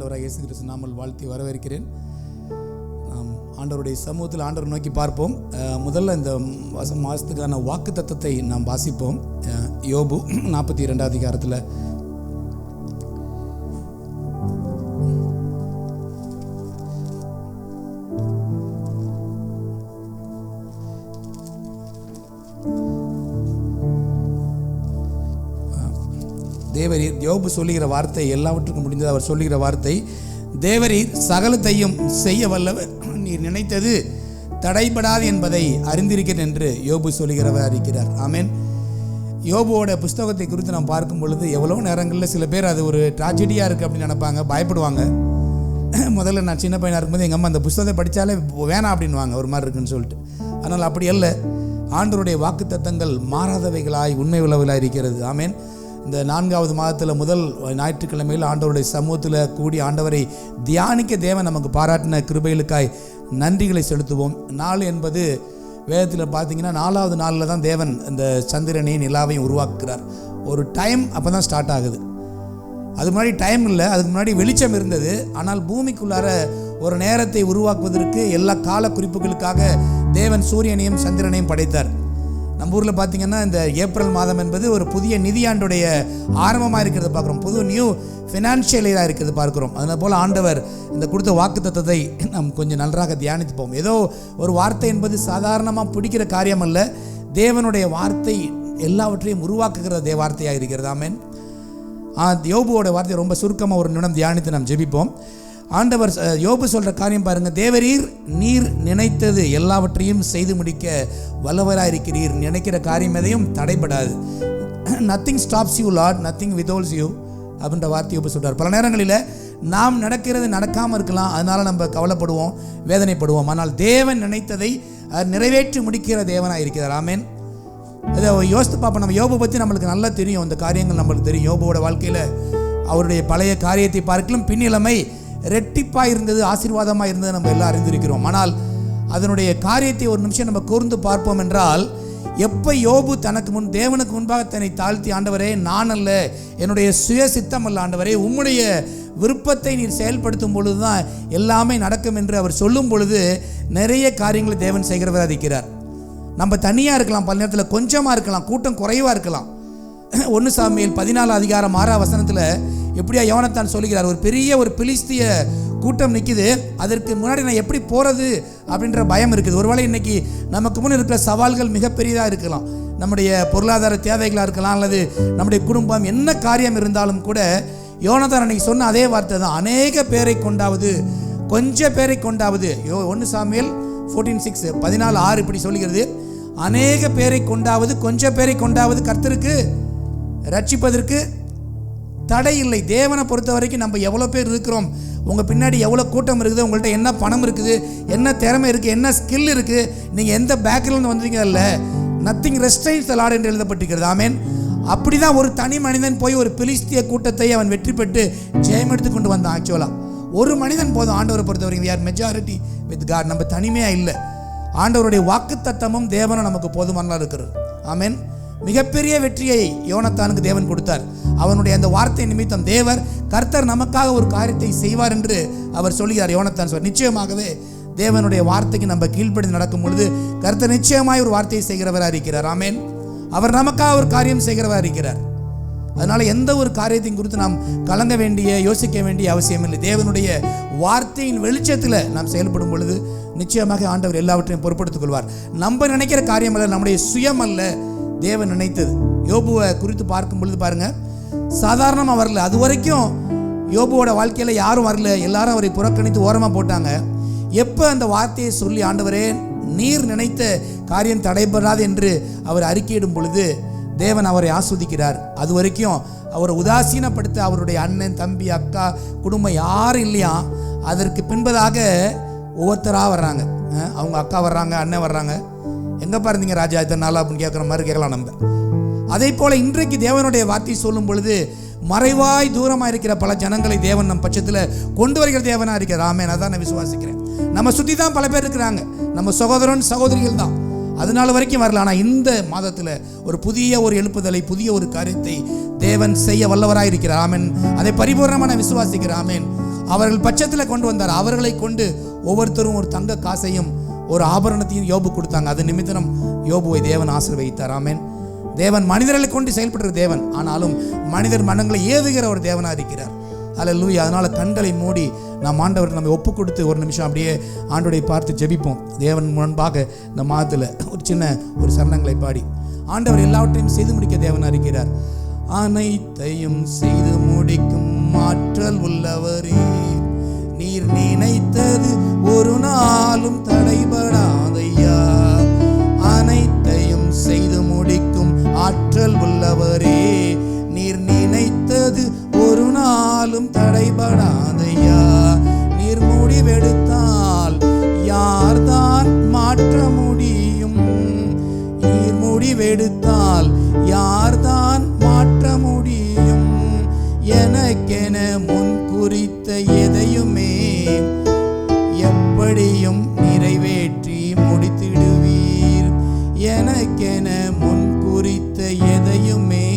ஆண்டவராக இயேசு கிறிஸ்து நாமத்தில் வாழ்த்தி வரவேற்கிறேன். நாம் ஆண்டவருடைய சமூகத்தில் ஆண்டவர் நோக்கி பார்ப்போம். முதல்ல இந்த மாதத்துக்கான வாக்கு தத்தத்தை நாம் வாசிப்போம். யோபு 42 அதிகாரத்தில் தேவரீர், யோபு சொல்லுகிற வார்த்தை எல்லாவற்றுக்கும் முடிந்தது. அவர் சொல்லுகிற வார்த்தை, தேவரீர் சகலத்தையும் செய்ய வல்லவர், நீர் நினைத்தது தடைபடாது என்பதை அறிந்திருக்கிறேன் என்று யோபு சொல்லுகிறவர் இருக்கிறார். ஆமென். யோபுவோட புஸ்தகத்தை குறித்து நாம் பார்க்கும் பொழுது எவ்வளோ நேரங்களில் சில பேர் அது ஒரு ட்ராஜடியாக இருக்குது அப்படின்னு நினைப்பாங்க, பயப்படுவாங்க. முதல்ல நான் சின்ன பையனாக இருக்கும்போது எங்கள் அம்மா அந்த புஸ்தகத்தை படித்தாலே வேணாம் அப்படின்வாங்க, ஒரு மாதிரி இருக்குன்னு சொல்லிட்டு. ஆனால் அப்படி அல்ல. ஆண்டவருடைய வாக்கு தத்தங்கள் மாறாதவைகளாய் உண்மை உள்ளவைகளாக இருக்கிறது. ஆமென். இந்த 4வது மாதத்தில் முதல் ஞாயிற்றுக்கிழமையில் ஆண்டவருடைய சமூகத்தில் கூடி ஆண்டவரை தியானிக்க தேவன் நமக்கு பாராட்டின கிருபைகளுக்காய் நன்றிகளை செலுத்துவோம். நாள் என்பது வேதத்தில் பார்த்தீங்கன்னா 4வது நாளில் தான் தேவன் இந்த சந்திரனையும் நிலாவையும் உருவாக்குகிறார். ஒரு டைம் அப்போ தான் ஸ்டார்ட் ஆகுது. அதுக்கு முன்னாடி டைம் இல்லை, அதுக்கு முன்னாடி வெளிச்சம் இருந்தது. ஆனால் பூமிக்குள்ளார ஒரு நேரத்தை உருவாக்குவதற்கு எல்லா கால குறிப்புகளுக்காக தேவன் சூரியனையும் சந்திரனையும் படைத்தார். நம்ம ஊரில் பார்த்திங்கன்னா இந்த ஏப்ரல் மாதம் என்பது ஒரு புதிய நிதியாண்டுடைய ஆரம்பமாக இருக்கிறது பார்க்குறோம். புது நியூ ஃபினான்ஷியல் இயராக இருக்கிறது பார்க்குறோம். அதனால் போல் ஆண்டவர் இந்த கொடுத்த வாக்கு தத்தத்தை நாம் கொஞ்சம் நன்றாக தியானித்துப்போம். ஏதோ ஒரு வார்த்தை என்பது சாதாரணமாக பிடிக்கிற காரியம் அல்ல. தேவனுடைய வார்த்தை எல்லாவற்றையும் உருவாக்குகிற வார்த்தையாக இருக்கிறது. ஆமென். யோபுவோட வார்த்தை ரொம்ப சுருக்கமாக ஒரு நிமிடம் தியானித்து நாம் ஜெபிப்போம். ஆண்டவர் யோபு சொல்கிற காரியம் பாருங்கள். தேவரீர், நீர் நினைத்தது எல்லாவற்றையும் செய்து முடிக்க வல்லவராக இருக்கிறீர். நினைக்கிற காரியம் எதையும் தடைபடாது. Nothing stops you Lord, nothing withholds you அப்படின்ற வார்த்தை யோபு சொல்கிறார். பல நேரங்களில் நாம் நடக்கிறது நடக்காமல் இருக்கலாம், அதனால் நம்ம கவலைப்படுவோம், வேதனைப்படுவோம். ஆனால் தேவன் நினைத்ததை நிறைவேற்றி முடிக்கிற தேவனாக இருக்கிறார். ஆமென். அதை யோசித்து பார்ப்போம். நம்ம யோபு பற்றி நம்மளுக்கு நல்லா தெரியும், இந்த காரியங்கள் நம்மளுக்கு தெரியும். யோபுவோட வாழ்க்கையில் அவருடைய பழைய காரியத்தை பார்க்கலாம் பின்னிலைமை ரெட்டிப்பாக இருந்தது, ஆசீர்வாதமாக இருந்தது நம்ம எல்லாம் அறிந்திருக்கிறோம். ஆனால் அதனுடைய காரியத்தை ஒரு நிமிஷம் நம்ம கூர்ந்து பார்ப்போம் என்றால், எப்போ யோபு தனக்கு முன் தேவனுக்கு முன்பாக தன்னை தாழ்த்தி, ஆண்டவரே நான் அல்ல, என்னுடைய சுய சித்தம் அல்ல ஆண்டவரே, உம்முடைய விருப்பத்தை நீர் செயல்படுத்தும் பொழுது தான் எல்லாமே நடக்கும் என்று அவர் சொல்லும் பொழுது நிறைய காரியங்களை தேவன் செய்கிறவராக இருக்கிறார். நம்ம தனியாக இருக்கலாம், பல நேரத்தில் கொஞ்சமாக இருக்கலாம், கூட்டம் குறைவாக இருக்கலாம். 1 சாமுவேல் 14 அதிகாரம் 6 வசனத்தில் எப்படியா யோனத்தான் சொல்லுகிறார், ஒரு பெரிய ஒரு பிலிஸ்திய கூட்டம் நிற்குது, அதற்கு முன்னாடி நான் எப்படி போகிறது அப்படின்ற பயம் இருக்குது. ஒருவேளை இன்னைக்கு நமக்கு முன் இருக்கிற சவால்கள் மிகப்பெரியதாக இருக்கலாம். நம்முடைய பொருளாதார தேவைகளாக இருக்கலாம், அல்லது நம்முடைய குடும்பம், என்ன காரியம் இருந்தாலும் கூட யோனத்தான் அன்னைக்கு சொன்ன அதே வார்த்தை தான், அநேக பேரை கொண்டாவது கொஞ்சம் பேரை கொண்டாவது. 1 சாமுவேல் 14:6 14:6 இப்படி சொல்லுகிறது, அநேக பேரை கொண்டாவது கொஞ்சம் பேரை கொண்டாவது கர்த்தருக்கு ரட்சிப்பதற்கு தடை இல்லை. தேவனை பொறுத்த வரைக்கும் நம்ம எவ்வளோ பேர் இருக்கிறோம், உங்கள் பின்னாடி எவ்வளோ கூட்டம் இருக்குது, உங்கள்கிட்ட என்ன பணம் இருக்குது, என்ன திறமை இருக்குது, என்ன ஸ்கில் இருக்குது, நீங்கள் எந்த பேக்ரவுண்ட் வந்தீங்க அல்ல, நத்திங் ரெஸ்ட்ரைன்ஸ் தி லார்ட் என்று எழுதப்பட்டிருக்கிறது. ஆமென். அப்படி தான் ஒரு தனி மனிதன் போய் ஒரு பிலிஸ்திய கூட்டத்தை அவன் வெற்றி பெற்று ஜெயம் எடுத்து கொண்டு வந்தான். ஆக்சுவலாக ஒரு மனிதன் போதும் ஆண்டவரை பொறுத்த வரைக்கும். we are majority with God. நம்ம தனிமையாக இல்லை, ஆண்டவருடைய வாக்கு தத்தமும் தேவனும் நமக்கு போதுமானதாக இருக்கிறது. ஆமென். மிகப்பெரிய வெற்றியை யோனத்தானுக்கு தேவன் கொடுத்தார். அவனுடைய அந்த வார்த்தை நிமித்தம் தேவர் கர்த்தர் நமக்காக ஒரு காரியத்தை செய்வார் என்று அவர் சொல்கிறார். யோனத்தான் சொல்வார், நிச்சயமாகவே தேவனுடைய வார்த்தைக்கு நம்ம கீழ்ப்படிந்து நடக்கும் பொழுது கர்த்தர் நிச்சயமாய் ஒரு வார்த்தையை செய்கிறவராக இருக்கிறார். ஆமென். அவர் நமக்காக ஒரு காரியம் செய்கிறவராக இருக்கிறார். அதனால் எந்த ஒரு காரியத்தையும் குறித்து நாம் கலங்க வேண்டிய, யோசிக்க வேண்டிய அவசியம் இல்லை. தேவனுடைய வார்த்தையின் வெளிச்சத்தில் நாம் செயல்படும் பொழுது நிச்சயமாக ஆண்டவர் எல்லாவற்றையும் பொறுப்படுத்திக் கொள்வார். நம்ம நினைக்கிற காரியம் அல்ல, நம்முடைய சுயம் அல்ல, தேவன் நினைத்தது. யோபுவை குறித்து பார்க்கும் பொழுது பாருங்க, சாதாரணமாக வரல. அது வரைக்கும் யோபுவோட வாழ்க்கையில் யாரும் வரல, எல்லாரும் அவரை புறக்கணித்து ஓரமாக போட்டாங்க. எப்போ அந்த வார்த்தையை சொல்லி, ஆண்டவரே நீர் நினைத்த காரியம் தடைபடாது என்று அவர் அறிக்கையிடும் பொழுது தேவன் அவரை ஆஸ்வதிக்கிறார். அது வரைக்கும் அவரை உதாசீனப்படுத்த அவருடைய அண்ணன், தம்பி, அக்கா, குடும்பம் யாரும் இல்லையா. அதற்கு பின்பதாக ஒவ்வொருத்தராக வர்றாங்க. அவங்க அக்கா வர்றாங்க, அண்ணன் வர்றாங்க. எங்கே பாருந்தீங்க ராஜா இத்தனை நாளா அப்படின்னு கேட்குற மாதிரி கேட்கலாம் நம்ம. அதே போல் இன்றைக்கு தேவனுடைய வார்த்தை சொல்லும் பொழுது மறைவாய் தூரமாக இருக்கிற பல ஜனங்களை தேவன் நம் பட்சத்தில் கொண்டு வருகிற தேவனாக இருக்கிறார். ஆமென். அதான் நான் விசுவாசிக்கிறேன். நம்ம சுற்றி தான் பல பேர் இருக்கிறாங்க, நம்ம சகோதரன் சகோதரிகள் தான், அதனால வரைக்கும் வரல. ஆனால் இந்த மாதத்தில் ஒரு புதிய ஒரு எழுப்புதலை, புதிய ஒரு காரியத்தை தேவன் செய்ய வல்லவராக இருக்கிறார். ஆமென். அதை பரிபூர்ணமாக நான் விசுவாசிக்கிறேன். ஆமென். அவர்கள் பட்சத்தில் கொண்டு வந்தார். அவர்களை கொண்டு ஒவ்வொருத்தரும் ஒரு தங்க காசையும் ஒரு ஆபரணத்தையும் யோபு கொடுத்தாங்க. அது நிமித்தம் யோபுவை தேவன் ஆசீர்வதித்தார். ஆமென். தேவன் மனிதர்களை கொண்டு செயல்படுற தேவன், ஆனாலும் மனிதர் மனங்களை ஏவுகிற ஒரு தேவனாக இருக்கிறார். அல்லேலூயா. அதனால கண்களை மூடி நாம் ஆண்டவர் நம்ம ஒப்பு கொடுத்து ஒரு நிமிஷம் அப்படியே ஆண்டவரை பார்த்து ஜெபிப்போம். தேவன் முன்பாக இந்த மாதத்தில் ஒரு சின்ன ஒரு சரணங்களை பாடி ஆண்டவர் எல்லாவற்றையும் செய்து முடிக்க தேவனாக இருக்கிறார். அனைத்தையும் செய்து முடிக்கும் ஆற்றல் உள்ளவரே, நீர் நினைத்தது ஒரு நாளும் தடைபடாதையா. அனைத்தையும் செய்து முடிக்கும் ஆற்றல் உள்ளவரே, நீர் நினைத்தது ஒரு நாளும் தடைபடாதையா. நீர் முடிவெடுத்தால் யார்தான் மாற்ற முடியும்? நீர் முடிவெடுத்தால் யார்தான் மாற்ற முடியும்? எனக்கென முன் குறித்த எதையுமே எப்படியும் நிறைவேற்றி முடித்திடுவீர். எனக்கென முன் குறித்த எதையுமே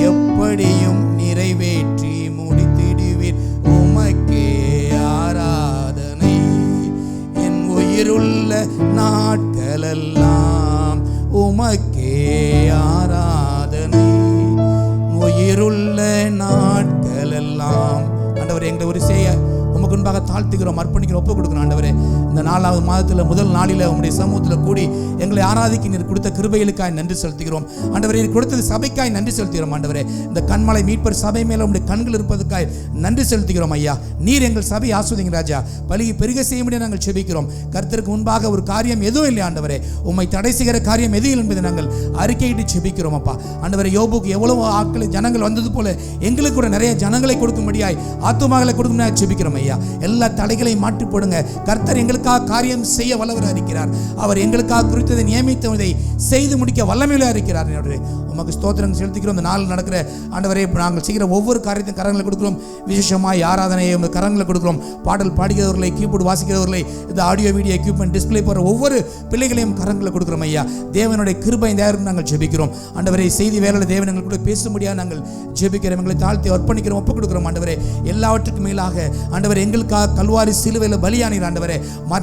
எப்படியும் நிறைவேற்றி முடித்திடுவீர். உமக்கே ஆராதனை என் உயிருள்ள நாட்களெல்லாம். உமக்கே ஆராதனை உயிருள்ள நாட்களெல்லாம். ஆண்டவரே, எங்களை ஒரு செய்ய உமக்கு முன்பாக தாழ்த்துகிறோம், அர்ப்பணிக்கிறோம், ஒப்பு கொடுக்கிறோம். ஆண்டவரே, இந்த 4வது மாதத்தில் முதல் நாளில் உம்முடைய சமூகத்தில் கூடி எங்களை ஆராதிக்க நீர் கொடுத்த கிருபைகளுக்காய் நன்றி செலுத்துகிறோம். ஆண்டவரே, நீர் கொடுத்தது சபைக்காய் நன்றி செலுத்துகிறோம். ஆண்டவரே, இந்த கண்மலை மீட்பர் சபை மேலே உம்முடைய கண்கள் இருப்பதற்காய் நன்றி செலுத்துகிறோம். ஐயா, நீர் எங்கள் சபை ஆஸ்வதிங்க ராஜா. பலியை பெருக செய்ய முடியாது நாங்கள் செபிக்கிறோம். கர்த்தருக்கு முன்பாக ஒரு காரியம் எதுவும் இல்லை ஆண்டவரே. உம்மை தடை செய்கிற காரியம் எது இல்லை என்பதை நாங்கள் அறிக்கையிட்டு செபிக்கிறோம். அப்பா ஆண்டவரே, யோபுக்கு எவ்வளவு ஆட்கள் ஜனங்கள் வந்தது போல எங்களுக்கு கூட நிறைய ஜனங்களை கொடுக்கும்படியாய் ஆத்துமாக்களை கொடுக்கும்படியாய் செபிக்கிறோம். ஐயா, எல்லா தடைகளையும் மாற்றி போடுங்க. கர்த்தர் எங்களுக்காக காரியம் செய்ய வல்லவராக இருக்கிறார். அவர் எங்களுக்காக குறித்ததை நியமித்ததை செய்து முடிக்க வல்லமையில இருக்கிறார். உமக்கு ஸ்தோத்திரம் செலுத்துகிறோம். இந்த நாள் நடக்கிற ஆண்டவரே, நாங்கள் செய்கிற ஒவ்வொரு காரியத்தையும் கரங்களை கொடுக்கிறோம். விசேஷமாய் ஆராதனையை கரங்களை கொடுக்கிறோம். பாடல் பாடுகிறவர்களை, கீபோர்டு வாசிக்கிறவர்களை, இந்த ஆடியோ வீடியோ எக்யூப்மெண்ட் டிஸ்பிளே போகிற ஒவ்வொரு பிள்ளைகளையும் கரங்களை கொடுக்கிறோம். ஐயா, தேவனுடைய கிருபை இந்த நேரம் நாங்கள் ஜெபிக்கிறோம். ஆண்டவரே, செய்தி வேலையில் தேவன் எங்கள் கூட பேச முடியாது நாங்கள் ஜெபிக்கிறோம். எங்களை தாழ்த்தி அர்ப்பணிக்கிறோம், ஒப்புக் கொடுக்கிறோம். ஆண்டவரே, எல்லாவற்றுக்கும் மேலாக ஆண்டவரே, எங்களுக்காக கல்வாரி சிலுவையில் பலியானீர். ஆண்டவரே,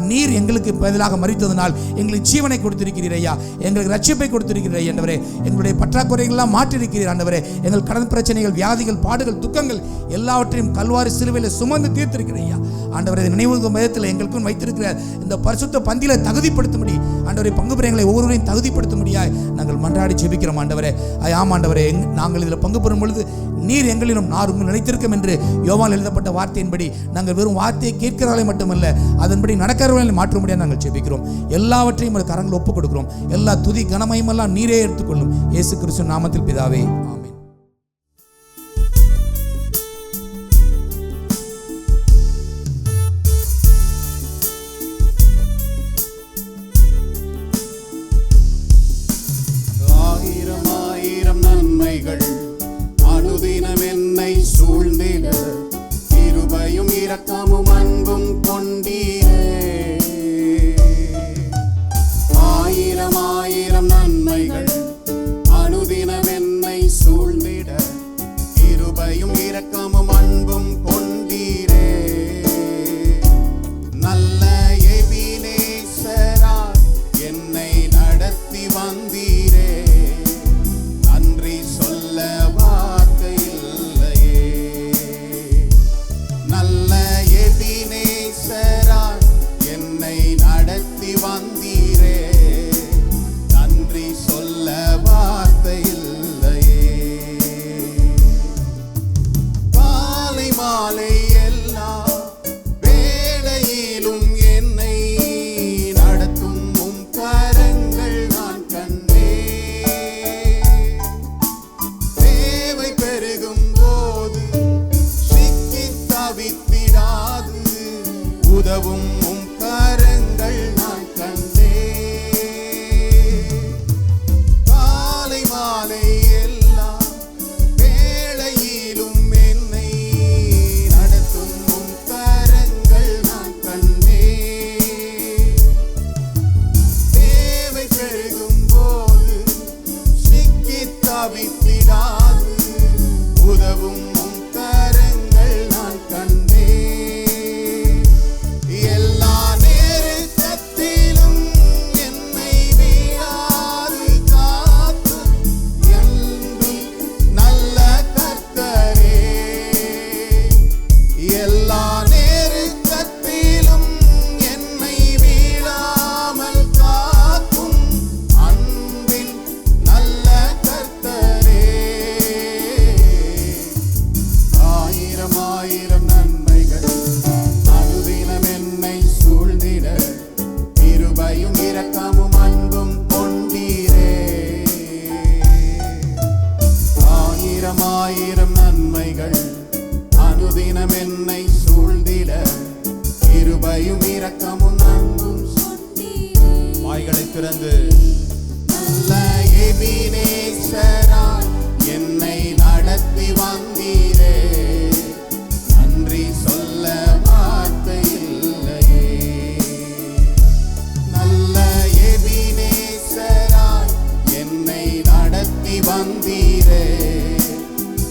நீர் எங்களுக்கு பதிலாக மரித்ததனால் எங்களுக்கு ஜீவனை கொடுத்திருக்கிறீர். ஐயா, எங்களுக்கு ரட்சிப்பை கொடுத்திருக்கிறீர். ஆண்டவரே, எங்களுடைய பற்றாக்குறைகள் எல்லாம் மாற்றிருக்கிறீர். ஆண்டவரே, எங்கள் கடன் பிரச்சனைகள், வியாதிகள், பாடுகள், துக்கங்கள் எல்லாவற்றையும் கல்வாரி சிலுவையில் சுமந்து தீர்த்திருக்கிறீர். ஐயா, ஆண்டவரே, நினைவுக்கும் விதத்தில் எங்களுக்கும் வைத்திருக்கிற இந்த பரிசுத்த பந்தியில தகுதிப்படுத்தும்படி ஆண்டவரை பங்கு பெறங்களை ஒவ்வொருவரையும் தகுதிப்படுத்தும்படியாய் நாங்கள் மன்றாடி ஜெபிக்கிறோம். ஆண்டவரே, ஆமாம் ஆண்டவரே, நாங்கள் இதில் பங்கு பெறும் பொழுது நீர் எங்களிலும் நான் உங்கள் நினைத்திருக்கும் என்று யோவானில் எழுதப்பட்ட வார்த்தையின்படி நாங்கள் வெறும் வார்த்தையை கேட்கிறவர்களை மட்டுமல்ல, அதன்படி நடக்கிறவர்களை மாற்றும்படியாக நாங்கள் ஜெபிக்கிறோம். எல்லாவற்றையும் ஒரு கரங்கள் ஒப்புக் கொடுக்கிறோம். எல்லா துதி கனமையும் எல்லாம் நீரே எடுத்துக்கொள்ளும். இயேசு கிறிஸ்து நாமத்தில் பிதாவே, ஆமென். ஆயிரம் ஆயிரம் நன்மைகள் அனுதினம் என்னை சூழ்ந்திட, கிருபையும் இரக்கமும் அன்பும் கொண்டீரே. ஆயிரம் ஆயிரம் நன்மைகள் அனுதினம் என்னை சூழ் திறந்து நல்ல எபினேசராய் என்னை நடத்தி வந்தீரே, நன்றி சொல்ல வார்த்தை இல்லையே. நல்ல எபினேசராய் என்னை நடத்தி வந்தீரே,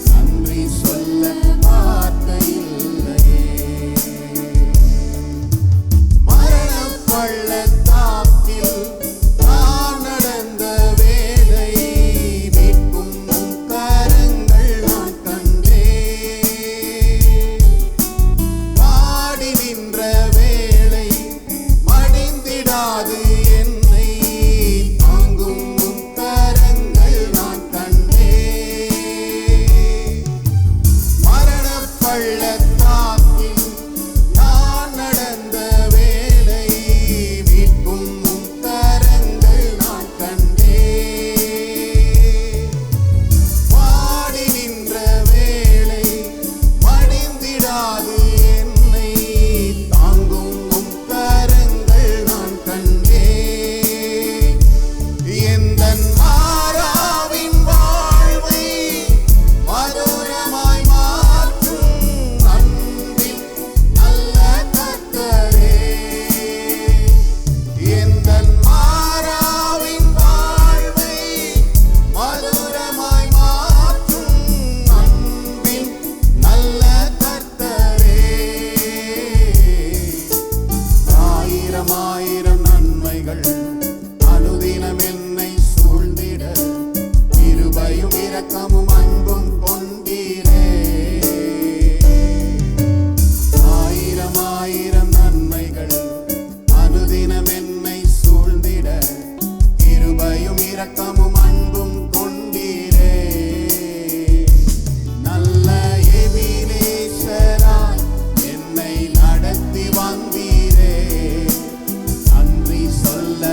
நன்றி சொல்ல வார்த்தை இல்லையே. மரண பள்ளத்தாக்கில் நான் நடந்த வேளை, மீட்கும் கரங்கள் நான் கண்டேன். பாடி நின்ற வேளை மடிந்திடாது என்னை தாங்கும் கரங்கள் நான் கண்டேன். மரண பள்ளத்தாக்கில் நான் நடந்த வேளை, மீட்கும் கரங்கள் நான் கண்டேன். பாடி நின்ற வேளை மடிந்திடாது என்னை தாங்கும் கரங்கள் நான் கண்டேன். எந்தன் மாறாவின் வாழ்வை மதுரமாய் மாற்றும் அன்பில் நல்ல கர்த்தரே, எந்தன் மாறாவின் வாழ்வை மதுரமாய் மாற்றும் அன்பில் நல்ல கர்த்தரே. ஆயிரம் ஆயிரம் நன்மைகள் அனுதினம் என்னை சூழ்ந்திட, கிருபையும் இரக்கமும் அன்பும் கொண்டீரே. ஆயிரம் ஆயிரம் நன்மைகள் அனுதினம் என்னை சூழ்ந்திட, கிருபையும் இரக்கமும் அன்பும் கொண்டீரே. நல்ல எபினேசராய் என்னை நடத்தி வந்தீரே, நன்றி சொல்ல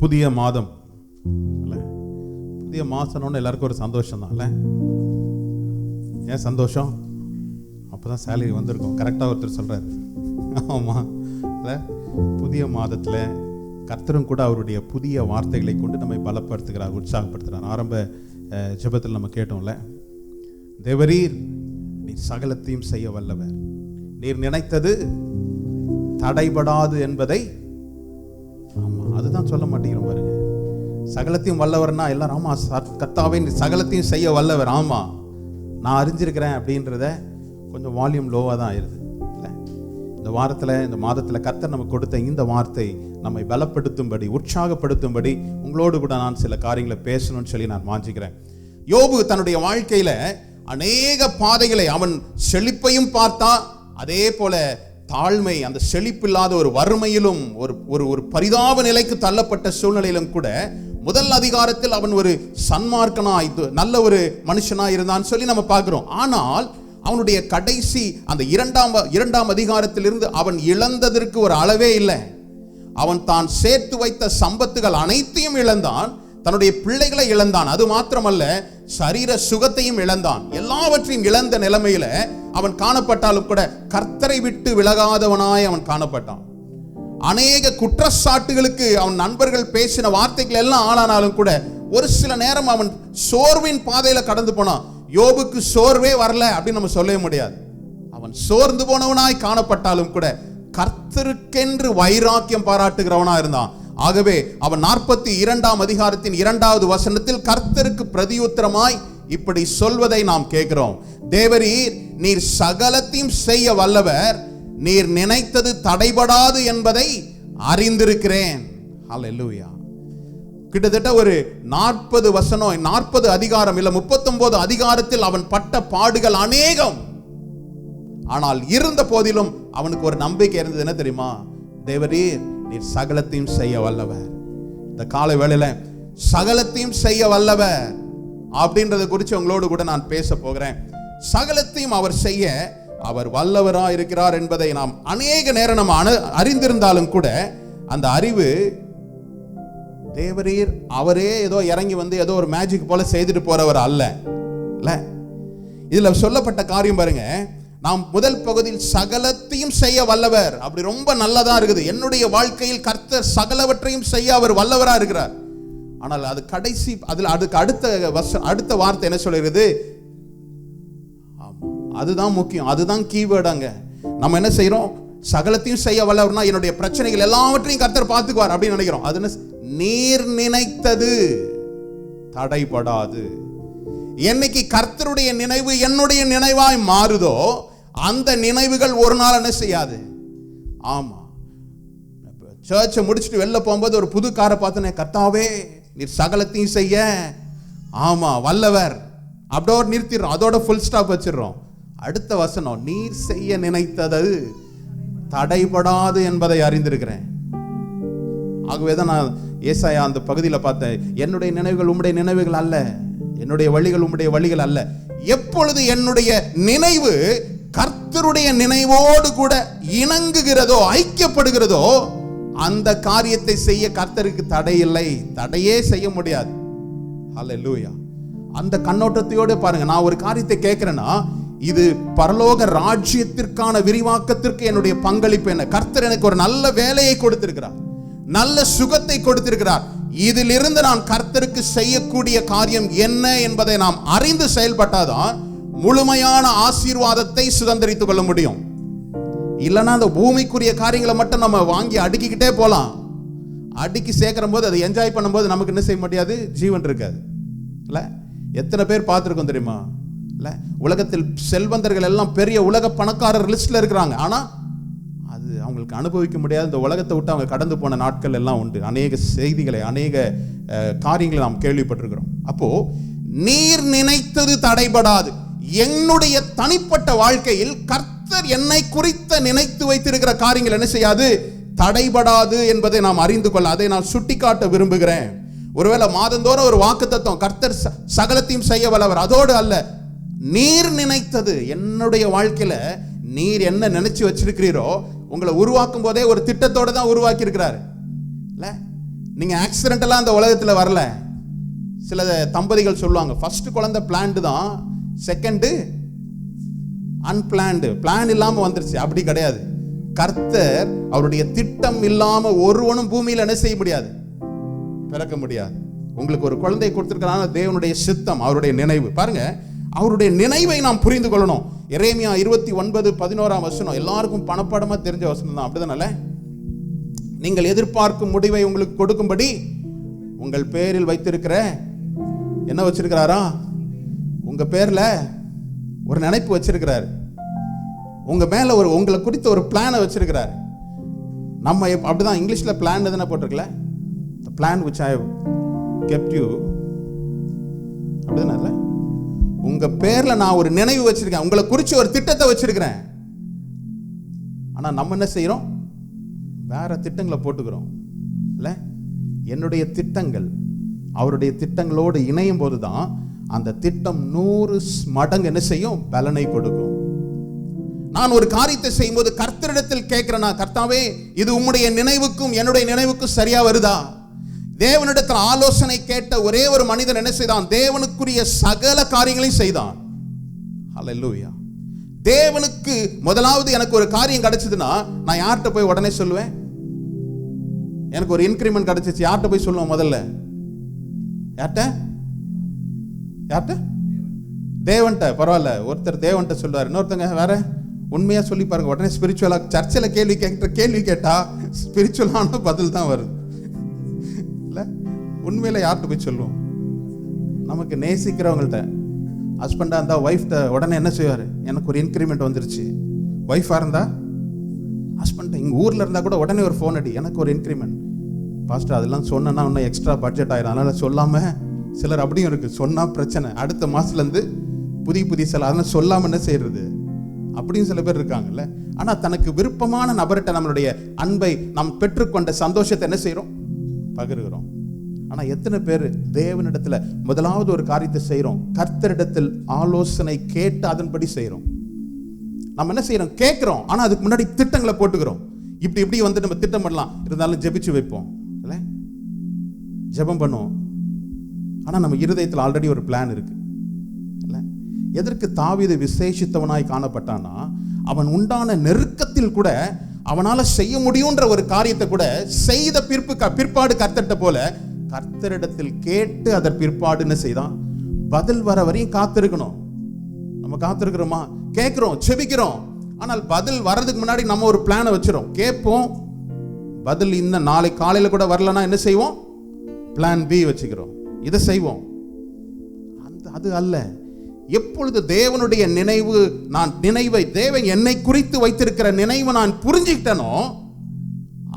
புதிய மாதம் இல்ல, புதிய மாசம்னு எல்லாருக்கும் ஒரு சந்தோஷம் தான் இல்ல? ஏன் சந்தோஷம்? அப்பதான் சேலரி வந்திருக்கும். கரெக்டாக ஒருத்தர் சொல்றாரு. ஆமா இல்ல, புதிய மாதத்துல கர்த்தரும் கூட அவருடைய புதிய வார்த்தைகளை கொண்டு நம்மை பலப்படுத்துகிறார், உற்சாகப்படுத்துகிறார். ஆரம்ப ஜெபத்தில் நம்ம கேட்டோம்ல, தேவரீர் நீர் சகலத்தையும் செய்ய வல்லவர், நீர் நினைத்தது தடைபடாது என்பதை. ஆமா, அதுதான் சொல்ல மாட்டேங்கிறோம் பாருங்க. சகலத்தையும் வல்லவர்னா எல்லாரும் ஆமா கர்த்தாவே சகலத்தையும் செய்ய வல்லவர், ஆமா நான் அறிஞ்சிருக்கிறேன் அப்படின்றத கொஞ்சம் வால்யூம் லோவாக தான் ஆயிடுது இல்லை? இந்த வாரத்தில், இந்த மாதத்தில் கர்த்தர் நமக்கு கொடுத்த இந்த வார்த்தை நம்மை பலப்படுத்தும்படி, உற்சாகப்படுத்தும்படி உங்களோடு கூட நான் சில காரியங்களை பேசணும்னு சொல்லி நான் வாஞ்சிக்கிறேன். யோபு தன்னுடைய வாழ்க்கையில அநேக பாதைகளை, அவன் செழிப்பையும் பார்த்தா, அதே போல தாழ்மை, அந்த செழிப்பில்லாத ஒரு வறுமையிலும் ஒரு பரிதாப நிலைக்கு தள்ளப்பட்ட சூழ்நிலையிலும் கூட முதல் அதிகாரத்தில் அவன் ஒரு சன்மார்க்கனாய் நல்ல ஒரு மனுஷனாய் இருந்தான்னு சொல்லி நம்ம பார்க்கிறோம். ஆனால் அவனுடைய கடைசி அந்த இரண்டாம் அதிகாரத்திலிருந்து அவன் இழந்ததற்கு ஒரு அளவே இல்லை. அவன் தான் சேர்த்து வைத்த சம்பத்துகள் அனைத்தையும் இழந்தான், தன்னுடைய பிள்ளைகளை இழந்தான், அது மாத்திரமல்ல சரீர சுகத்தையும் இழந்தான். எல்லாவற்றையும் இழந்த நிலைமையில அவன் காணப்பட்டாலும் கூட கர்த்தரை விட்டு விலகாதவனாய் அவன் காணப்பட்டான். அநேக குற்றச்சாட்டுகளுக்கு அவன் நண்பர்கள் பேசின வார்த்தைகள் எல்லாம் ஆளானாலும் கூட ஒரு சில நேரம் அவன் சோர்வின் பாதையில கடந்து போனான். யோபுக்கு சோர்வே வரல அப்படின்னு நம்ம சொல்லவே முடியாது. அவன் சோர்ந்து போனவனாய் காணப்பட்டாலும் கூட கர்த்தருக்கென்று வைராக்கியம் பாராட்டுகிறவனா இருந்தான். ஆகவே அவன் 42ஆம் அதிகாரத்தின் 2வது வசனத்தில் கர்த்தருக்கு பிரதியுத்தரமாய் இப்படி சொல்வதை நாம் கேட்கிறோம். தேவரீர் நீர் சகலத்தையும் செய்ய வல்லவர், நீர் நினைத்தது தடைபடாது என்பதை அறிந்திருக்கிறேன். ஹல்லேலூயா. கிட்டத்தட்ட ஒரு 40 வசனம், 40 அதிகாரம் இல்ல 39 அதிகாரத்தில் அவன் பட்ட பாடுகள் அநேகம். ஆனால் இருந்த போதிலும் அவனுக்கு ஒரு நம்பிக்கை இருந்தது. என்ன தெரியுமா? தேவரீர் நீர் சகலத்தையும் செய்ய வல்லவர். இந்த காலை வேளையில சகலத்தையும் செய்ய வல்லவர் அப்படின்றத குறித்து உங்களோடு கூட நான் பேச போகிறேன். சகலத்தையும் அவர் செய்ய அவர் வல்லவராக இருக்கிறார் என்பதை நாம் அநேக நேரம் நம்ம அறிந்திருந்தாலும் கூட அந்த அறிவு தேவரீர் அவரே ஏதோ இறங்கி வந்து ஏதோ ஒரு மேஜிக் போல செய்துட்டு போறவர் அல்ல. இதுல சொல்லப்பட்ட காரியம் பாருங்க, நாம் முதல் பகுதியில் சகலத்தையும் செய்ய வல்லவர், அப்படி ரொம்ப நல்லதா இருக்குது. என்னுடைய வாழ்க்கையில் கர்த்தர் சகலவற்றையும் செய்ய அவர் வல்லவரா இருக்கிறார். ஆனால் அது கடைசி, அதுல அதுக்கு அடுத்த வார்த்தை என்ன சொல்கிறது? அதுதான் முக்கியம், அதுதான் கீவேர்டு. அங்க நம்ம என்ன செய்யறோம்? சகலத்தையும் செய்ய வல்லவர்னா என்னுடைய பிரச்சனைகள் எல்லாவற்றையும் கர்த்தர் பார்த்துக்குவார் அப்படின்னு நினைக்கிறோம். அது நீர் நினைத்தது தடைபடாது. என்னைக்கு கர்த்தருடைய நினைவு என்னுடைய நினைவாய் மாறுதோ அந்த நினைவுகள் ஒரு நாள் என்ன செய்யாது. ஆமா, சர்ச்சை முடிச்சுட்டு வெளில போகும்போது ஒரு புது காரை பார்த்தனே, கர்த்தாவே நீர் சகலத்தையும் செய்ய ஆமா வல்லவர், அப்படியே நிறுத்திடுறோம், அதோட ஃபுல் ஸ்டாப் வச்சிடறோம். அடுத்த வசனம், நீர் செய்ய நினைத்தது தடைபடாது என்பதை அறிந்திருக்கிறேன். ஆகவேதான் நான் ஏசாயா அந்த பகுதியில் பார்த்தேன், என்னுடைய நினைவுகள் உம்முடைய நினைவுகள் அல்ல, என்னுடைய வழிகள் உம்முடைய வழிகள் அல்ல. எப்பொழுது என்னுடைய நினைவு கர்த்தருடைய நினைவோடு கூட இணங்குகிறதோ, ஐக்கியப்படுகிறதோ, அந்த காரியத்தை செய்ய கர்த்தருக்கு தடை இல்லை, தடையே செய்ய முடியாது. ஹல்லேலூயா. அந்த கண்ணோட்டத்தையோடு பாருங்க, நான் ஒரு காரியத்தை கேட்கிறேன்னா இது பரலோக ராஜ்யத்திற்கான விரிவாக்கத்திற்கு என்னுடைய பங்களிப்பு என்ன? கர்த்தர் எனக்கு ஒரு நல்ல வேலையை கொடுத்திருக்கிறார், நல்ல சுகத்தை கொடுத்திருக்கிறார். இதிலிருந்து நான் கர்த்தருக்கு செய்யக்கூடிய காரியம் என்ன என்பதை நாம் அறிந்து செயல்பட்டாதான் முழுமையான ஆசீர்வாதத்தை சுதந்திரித்துக் கொள்ள முடியும். இல்லைன்னா அந்த பூமிக்குரிய காரியங்களை மட்டும் நம்ம வாங்கி அடுக்கிக்கிட்டே போலாம். அடுக்கி சேர்க்கிற போது அதை என்ஜாய் பண்ணும்போது நமக்கு என்ன செய்ய முடியாது, ஜீவன் இருக்காது. இல்ல எத்தனை பேர் பார்த்துருக்கோம் தெரியுமா? இல்ல உலகத்தில் செல்வந்தர்கள் எல்லாம் பெரிய உலக பணக்காரர் லிஸ்ட்ல இருக்கிறாங்க, ஆனா அது அவங்களுக்கு அனுபவிக்க முடியாது. இந்த உலகத்தை விட்டு அவங்க கடந்து போன நாட்கள் எல்லாம் உண்டு. அநேக செய்திகளை, அநேக காரியங்களை நாம் கேள்விப்பட்டிருக்கிறோம். அப்போ நீர் நினைத்தது தடைபடாது. என்னுடைய தனிப்பட்ட வாழ்க்கையில் கர்த்தர் என்னை குறித்த நினைத்து வைத்திருக்கிற காரியங்கள் என்ன செய்யாது, தடைபடாது என்பதை நாம் அறிந்து கொள்ள, அதை நான் சுட்டிக்காட்ட விரும்புகிறேன். ஒருவேளை மாதந்தோறும் ஒரு வாக்குத்தத்தம், கர்த்தர் சகலத்தையும் செய்ய வல்லவர், அதோடு அல்ல, நீர் நினைத்தது. என்னுடைய வாழ்க்கையில நீர் என்ன நினைச்சு வச்சிருக்கிறீரோ, உங்களை உருவாக்கும் போதே ஒரு திட்டத்தோட தான் உருவாக்கி இருக்கிறாரு. இல்ல நீங்க ஆக்சிடென்டலா அந்த உலகத்துல வரல. சில தம்பதிகள் சொல்லுவாங்க, ஃபர்ஸ்ட் குழந்தை பிளான்டு தான், செகண்டு அன்பிளான்டு, பிளான் இல்லாம வந்துருச்சு. அப்படி கிடையாது. கர்த்தர் அவருடைய திட்டம் இல்லாம ஒருவனும் பூமியில என்ன செய்ய முடியாது, பிறக்க முடியாது. உங்களுக்கு ஒரு குழந்தை கொடுத்திருக்கிறாங்க, தேவனுடைய சித்தம், அவருடைய நினைவு. பாருங்க, அவருடைய நினைவை நாம் புரிந்து கொள்ளணும். எரேமியா 29:11 எல்லாருக்கும் பணப்பாடமா தெரிஞ்ச வசனம் தான், அப்படிதானே? நீங்கள் எதிர்பார்க்கும் முடிவை உங்களுக்கு கொடுக்கும்படி உங்கள் பேரில் வைத்திருக்கிற என்ன வச்சிருக்கிறாரா, உங்க பேர்ல ஒரு நினைப்பு வச்சிருக்கிறாரு, உங்க மேல ஒரு உங்களை குறித்த ஒரு பிளானை வச்சிருக்கிறாரு. நம்ம அப்படிதான் இங்கிலீஷ்ல பிளான் எதுனா போட்டிருக்கல, the plan which I have kept you, அப்படிதானே? உங்க பேர்ல நான் ஒரு நினைவு வச்சிருக்கேன், உங்களை குறிச்சு ஒரு திட்டத்தை வச்சிருக்கிறேன். ஆனா நம்ம என்ன செய்யறோம், வேற திட்டங்களை போட்டுக்கிறோம் இல்ல. என்னுடைய திட்டங்கள் அவருடைய திட்டங்களோடு இணையும் போதுதான் அந்த திட்டம் 100 மடங்கு என்ன செய்யும், பலனை கொடுக்கும். நான் ஒரு காரியத்தை செய்யும் போது கர்த்தரிடத்தில் கேட்கிறேனா, கர்த்தாவே இது உம்முடைய நினைவுக்கும் என்னுடைய நினைவுக்கும் சரியா வருதா? தேவனிடத்தில் ஆலோசனை கேட்ட ஒரே ஒரு மனிதன் என்ன செய்தான், தேவனுக்குரிய சகல காரியங்களையும் செய்தான். ஹல்லேலூயா. தேவனுக்கு முதலாவது எனக்கு ஒரு காரியம் கிடைச்சதுன்னா நான் யார்கிட்ட போய் உடனே சொல்லுவேன்? எனக்கு ஒரு இன்கிரிமெண்ட் கிடைச்சிச்சு, யார்கிட்ட போய் சொல்லுவேன் முதல்ல? யார்கிட்ட? தேவன்கிட்ட. பரவாயில்ல, ஒருத்தர் தேவன்கிட்ட சொல்றாரு, இன்னொருத்தங்க வேற. உண்மையா சொல்லி பாருங்க, உடனே ஸ்பிரிச்சுவலா சர்ச்சில் கேள்வி கேட்டா ஸ்பிரிச்சுவலான பதில் தான் வருது இல்ல. உண்மையில யார்கிட்ட போய் சொல்லுவோம்? நமக்கு நேசிக்கிறவங்கள்ட்ட. ஹஸ்பண்டா இருந்தா ஒய்ஃப்ட்ட உடனே என்ன செய்வாரு, எனக்கு ஒரு இன்கிரிமெண்ட் வந்துருச்சு. ஒய்ஃபா இருந்தா ஹஸ்பண்ட், இங்க ஊர்ல இருந்தா கூட உடனே ஒரு ஃபோன் அடி, எனக்கு ஒரு இன்கிரிமெண்ட். பாஸ்டர் அதெல்லாம் சொன்னா இன்னும் எக்ஸ்ட்ரா பட்ஜெட் ஆயிடும், அதனால சொல்லாம. சிலர் அப்படியும் இருக்கு, சொன்னா பிரச்சனை, அடுத்த மாசத்துல இருந்து புதிய சில, அதெல்லாம் சொல்லாம என்ன செய்யறது, அப்படின்னு சில பேர் இருக்காங்கல்ல. ஆனா தனக்கு விருப்பமான நபர்கிட்ட நம்மளுடைய அன்பை நாம் பெற்றுக்கொண்ட சந்தோஷத்தை என்ன செய்யறோம், பகிர்கிறோம். ஆனா எத்தனை பேர் தேவனிடத்துல முதலாவது ஒரு காரியத்தை செய்யறோம், கர்த்தரிடத்தில் ஆலோசனை கேட்டு அதன்படி செய்யறோம். நம்ம என்ன செய்யறோம், கேட்கிறோம், ஆனா அதுக்கு முன்னாடி திட்டங்களை போட்டுக்கிறோம். இப்படி வந்து நம்ம திட்டம் பண்ணலாம், இருந்தாலும் ஜெபிச்சு வைப்போம் இல்ல, ஜெபம் பண்ணுவோம். ஆனா நம்ம இருதயத்தில் ஆல்ரெடி ஒரு பிளான் இருக்கு இல்ல. எதற்கு தாவீது விசேஷித்தவனாய் காணப்பட்டானா, அவன் உண்டான நெருக்கத்தில் கூட அவனால செய்ய முடியும்ன்ற ஒரு காரியத்தை கூட செய்த பிற்பாடு கர்த்தர்ட்ட போல கர்த்தரிடத்தில் கேட்டு அதன் பிற்பாடு என்ன செய்தான், பதில் வர வரையும் காத்திருக்கணும். நம்ம காத்திருக்கிறோமா, கேட்கிறோம், செபிக்கிறோம், ஆனால் பதில் வர்றதுக்கு முன்னாடி நம்ம ஒரு பிளானை வச்சிரும். கேட்போம், பதில் இன்னும் நாளை காலையில கூட வரலன்னா என்ன செய்வோம், பிளான் பி வச்சுக்கிறோம், இதை செய்வோம். அது அல்ல. எப்பொழுது தேவனுடைய நினைவை தேவன் என்னை குறித்து வைத்திருக்கிற நினைவு நான் புரிஞ்சுக்கிட்டனோ,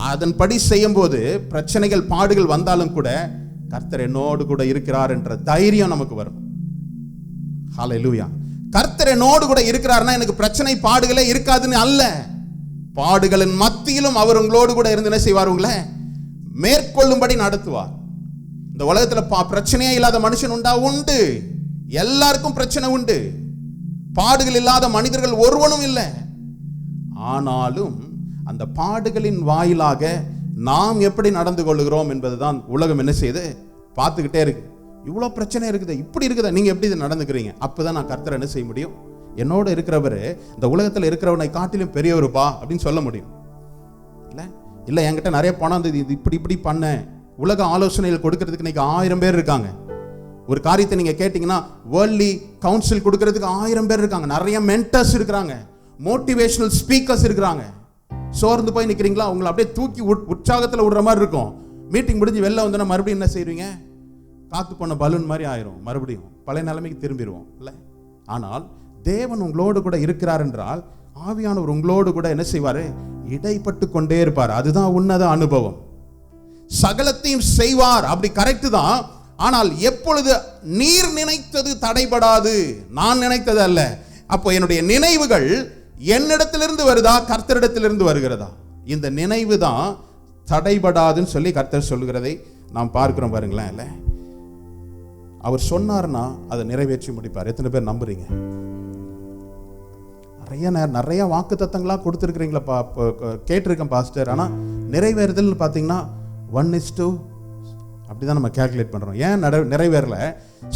அதன்படி செய்யும் போது பிரச்சனைகள் பாடுகள் வந்தாலும் கூட கர்த்தர் என்னோடு கூட இருக்கிறார் என்ற தைரியம் நமக்கு வரும். ஹல்லேலூயா. கர்த்தர் என்னோடு கூட இருக்கிறார்னா எனக்கு பிரச்சனை பாடுகளே இருக்காதுன்னு அல்ல. பாடுகளின் மத்தியிலும் அவர் உங்களோடு கூட இருந்து என்ன செய்வார், உங்களை மேற்கொள்ளும்படி நடத்துவார். இந்த உலகத்துல பிரச்சனையே இல்லாத மனுஷன் உண்டு. எல்லாருக்கும் பிரச்சனை உண்டு. பாடுகள் இல்லாத மனிதர்கள் ஒருவனும் இல்லை. ஆனாலும் அந்த பாடுகளின் வாயிலாக நாம் எப்படி நடந்து கொள்ளுகிறோம் என்பதுதான் உலகம் என்ன செய்யுது, பார்த்துக்கிட்டே இருக்கு. இவ்வளோ பிரச்சனை இருக்குது, இப்படி இருக்குதா, நீங்க எப்படி இதை நடந்துக்கிறீங்க? அப்பதான் நான் கர்த்தரை என்ன செய்ய முடியும், என்னோட இருக்கிறவர் இந்த உலகத்தில் இருக்கிறவனை காட்டிலும் பெரியவருப்பா அப்படின்னு சொல்ல முடியும். இல்லை என்கிட்ட நிறைய பணம் இருந்தது, இது இப்படி பண்ண. உலக ஆலோசனைகள் கொடுக்கறதுக்கு இன்னைக்கு 1000 பேர் இருக்காங்க. ஒரு காரியத்தை நீங்க கேட்டீங்கன்னா வேர்ல்ட்லி கவுன்சில் கொடுக்கறதுக்கு 1000 பேர் இருக்காங்க. நிறைய மென்டர்ஸ் இருக்கிறாங்க, மோட்டிவேஷனல் ஸ்பீக்கர்ஸ் இருக்கிறாங்க. சோர்ந்து போய் நிற்கிறீங்களா, உங்களை அப்படியே தூக்கி உற்சாகத்தில் விடுற மாதிரி இருக்கும். மீட்டிங் முடிஞ்சு வெளில வந்தோன்னா மறுபடியும் என்ன செய்வீங்க, காத்து போன பலூன் மாதிரி ஆயிரும், மறுபடியும் பழைய நிலைமைக்கு திரும்பிடுவோம் இல்லை. ஆனால் தேவன் உங்களோடு கூட இருக்கிறார் என்றால் ஆவியானவர் உங்களோடு கூட என்ன செய்வாரு, இடைப்பட்டு கொண்டே இருப்பார். அதுதான் உன்னத அனுபவம். சகலத்தையும் செய்வார், அப்படி கரெக்ட் தான். ஆனால் எப்பொழுது நீர் நினைத்தது தடைபடாது, நான் நினைத்தது அல்ல. அப்போ என்னுடைய நினைவுகள் என்னிடத்திலிருந்து வருதா, கர்த்தரிடத்திலிருந்து வருகிறதா? இந்த நினைவு தான் தடைபடாதுன்னு சொல்லி கர்த்தர் சொல்லுகிறதை நாம் பார்க்கிறோம். பாருங்களேன், இல்லை அவர் சொன்னார்னா அதை நிறைவேற்றி முடிப்பார். எத்தனை பேர் நம்புறீங்க? நிறைய வாக்கு தத்தங்களா கொடுத்துருக்கிறீங்களா, கேட்டிருக்கேன் பாஸ்டர். ஆனால் நிறைவேறுதல் பார்த்தீங்கன்னா 1:2 அப்படிதான் நம்ம கால்குலேட் பண்றோம். ஏன் நிறைவேறல?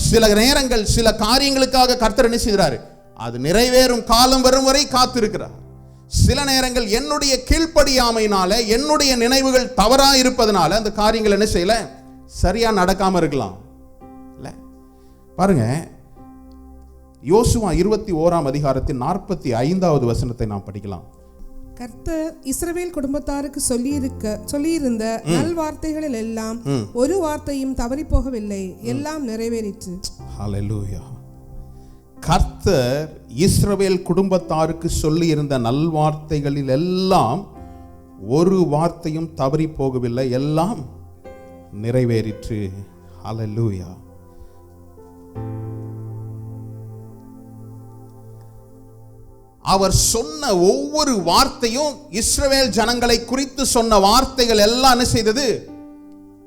சில நேரங்கள் சில காரியங்களுக்காக கர்த்தர் என்ன செய்கிறாரு, அது நிறைவேறும் காலம் வரும் வரை காத்திருக்கிறார். சில நேரங்கள் என்னுடைய கீழ்ப்படியாமையினால, என்னுடைய நினைவுகள் தவறா இருப்பதனால அந்த காரியங்கள் என்ன செய்யல, சரியா நடக்காம இருக்கலாம். இல்ல பாருங்க, யோசுவா 21ஆம் அதிகாரத்தின் 45வது வசனத்தை நாம் படிக்கலாம். கர்த்தர் இஸ்ரவேல் குடும்பத்தாருக்கு சொல்லியிருந்த நல்வார்த்தைகளில் எல்லாம் ஒரு வார்த்தையும் தவறி போகவில்லை, எல்லாம் நிறைவேறிற்று. ஹல்லேலூயா. கர்த்தர் இஸ்ரவேல் குடும்பத்தாருக்கு சொல்லி இருந்த நல்வார்த்தைகளில் எல்லாம் ஒரு வார்த்தையும் தவறி போகவில்லை, எல்லாம் நிறைவேறிற்று. ஹல்லேலூயா. அவர் சொன்ன ஒவ்வொரு வார்த்தையும், இஸ்ரவேல் ஜனங்களை குறித்து சொன்ன வார்த்தைகள் எல்லாம் என்ன செய்தது,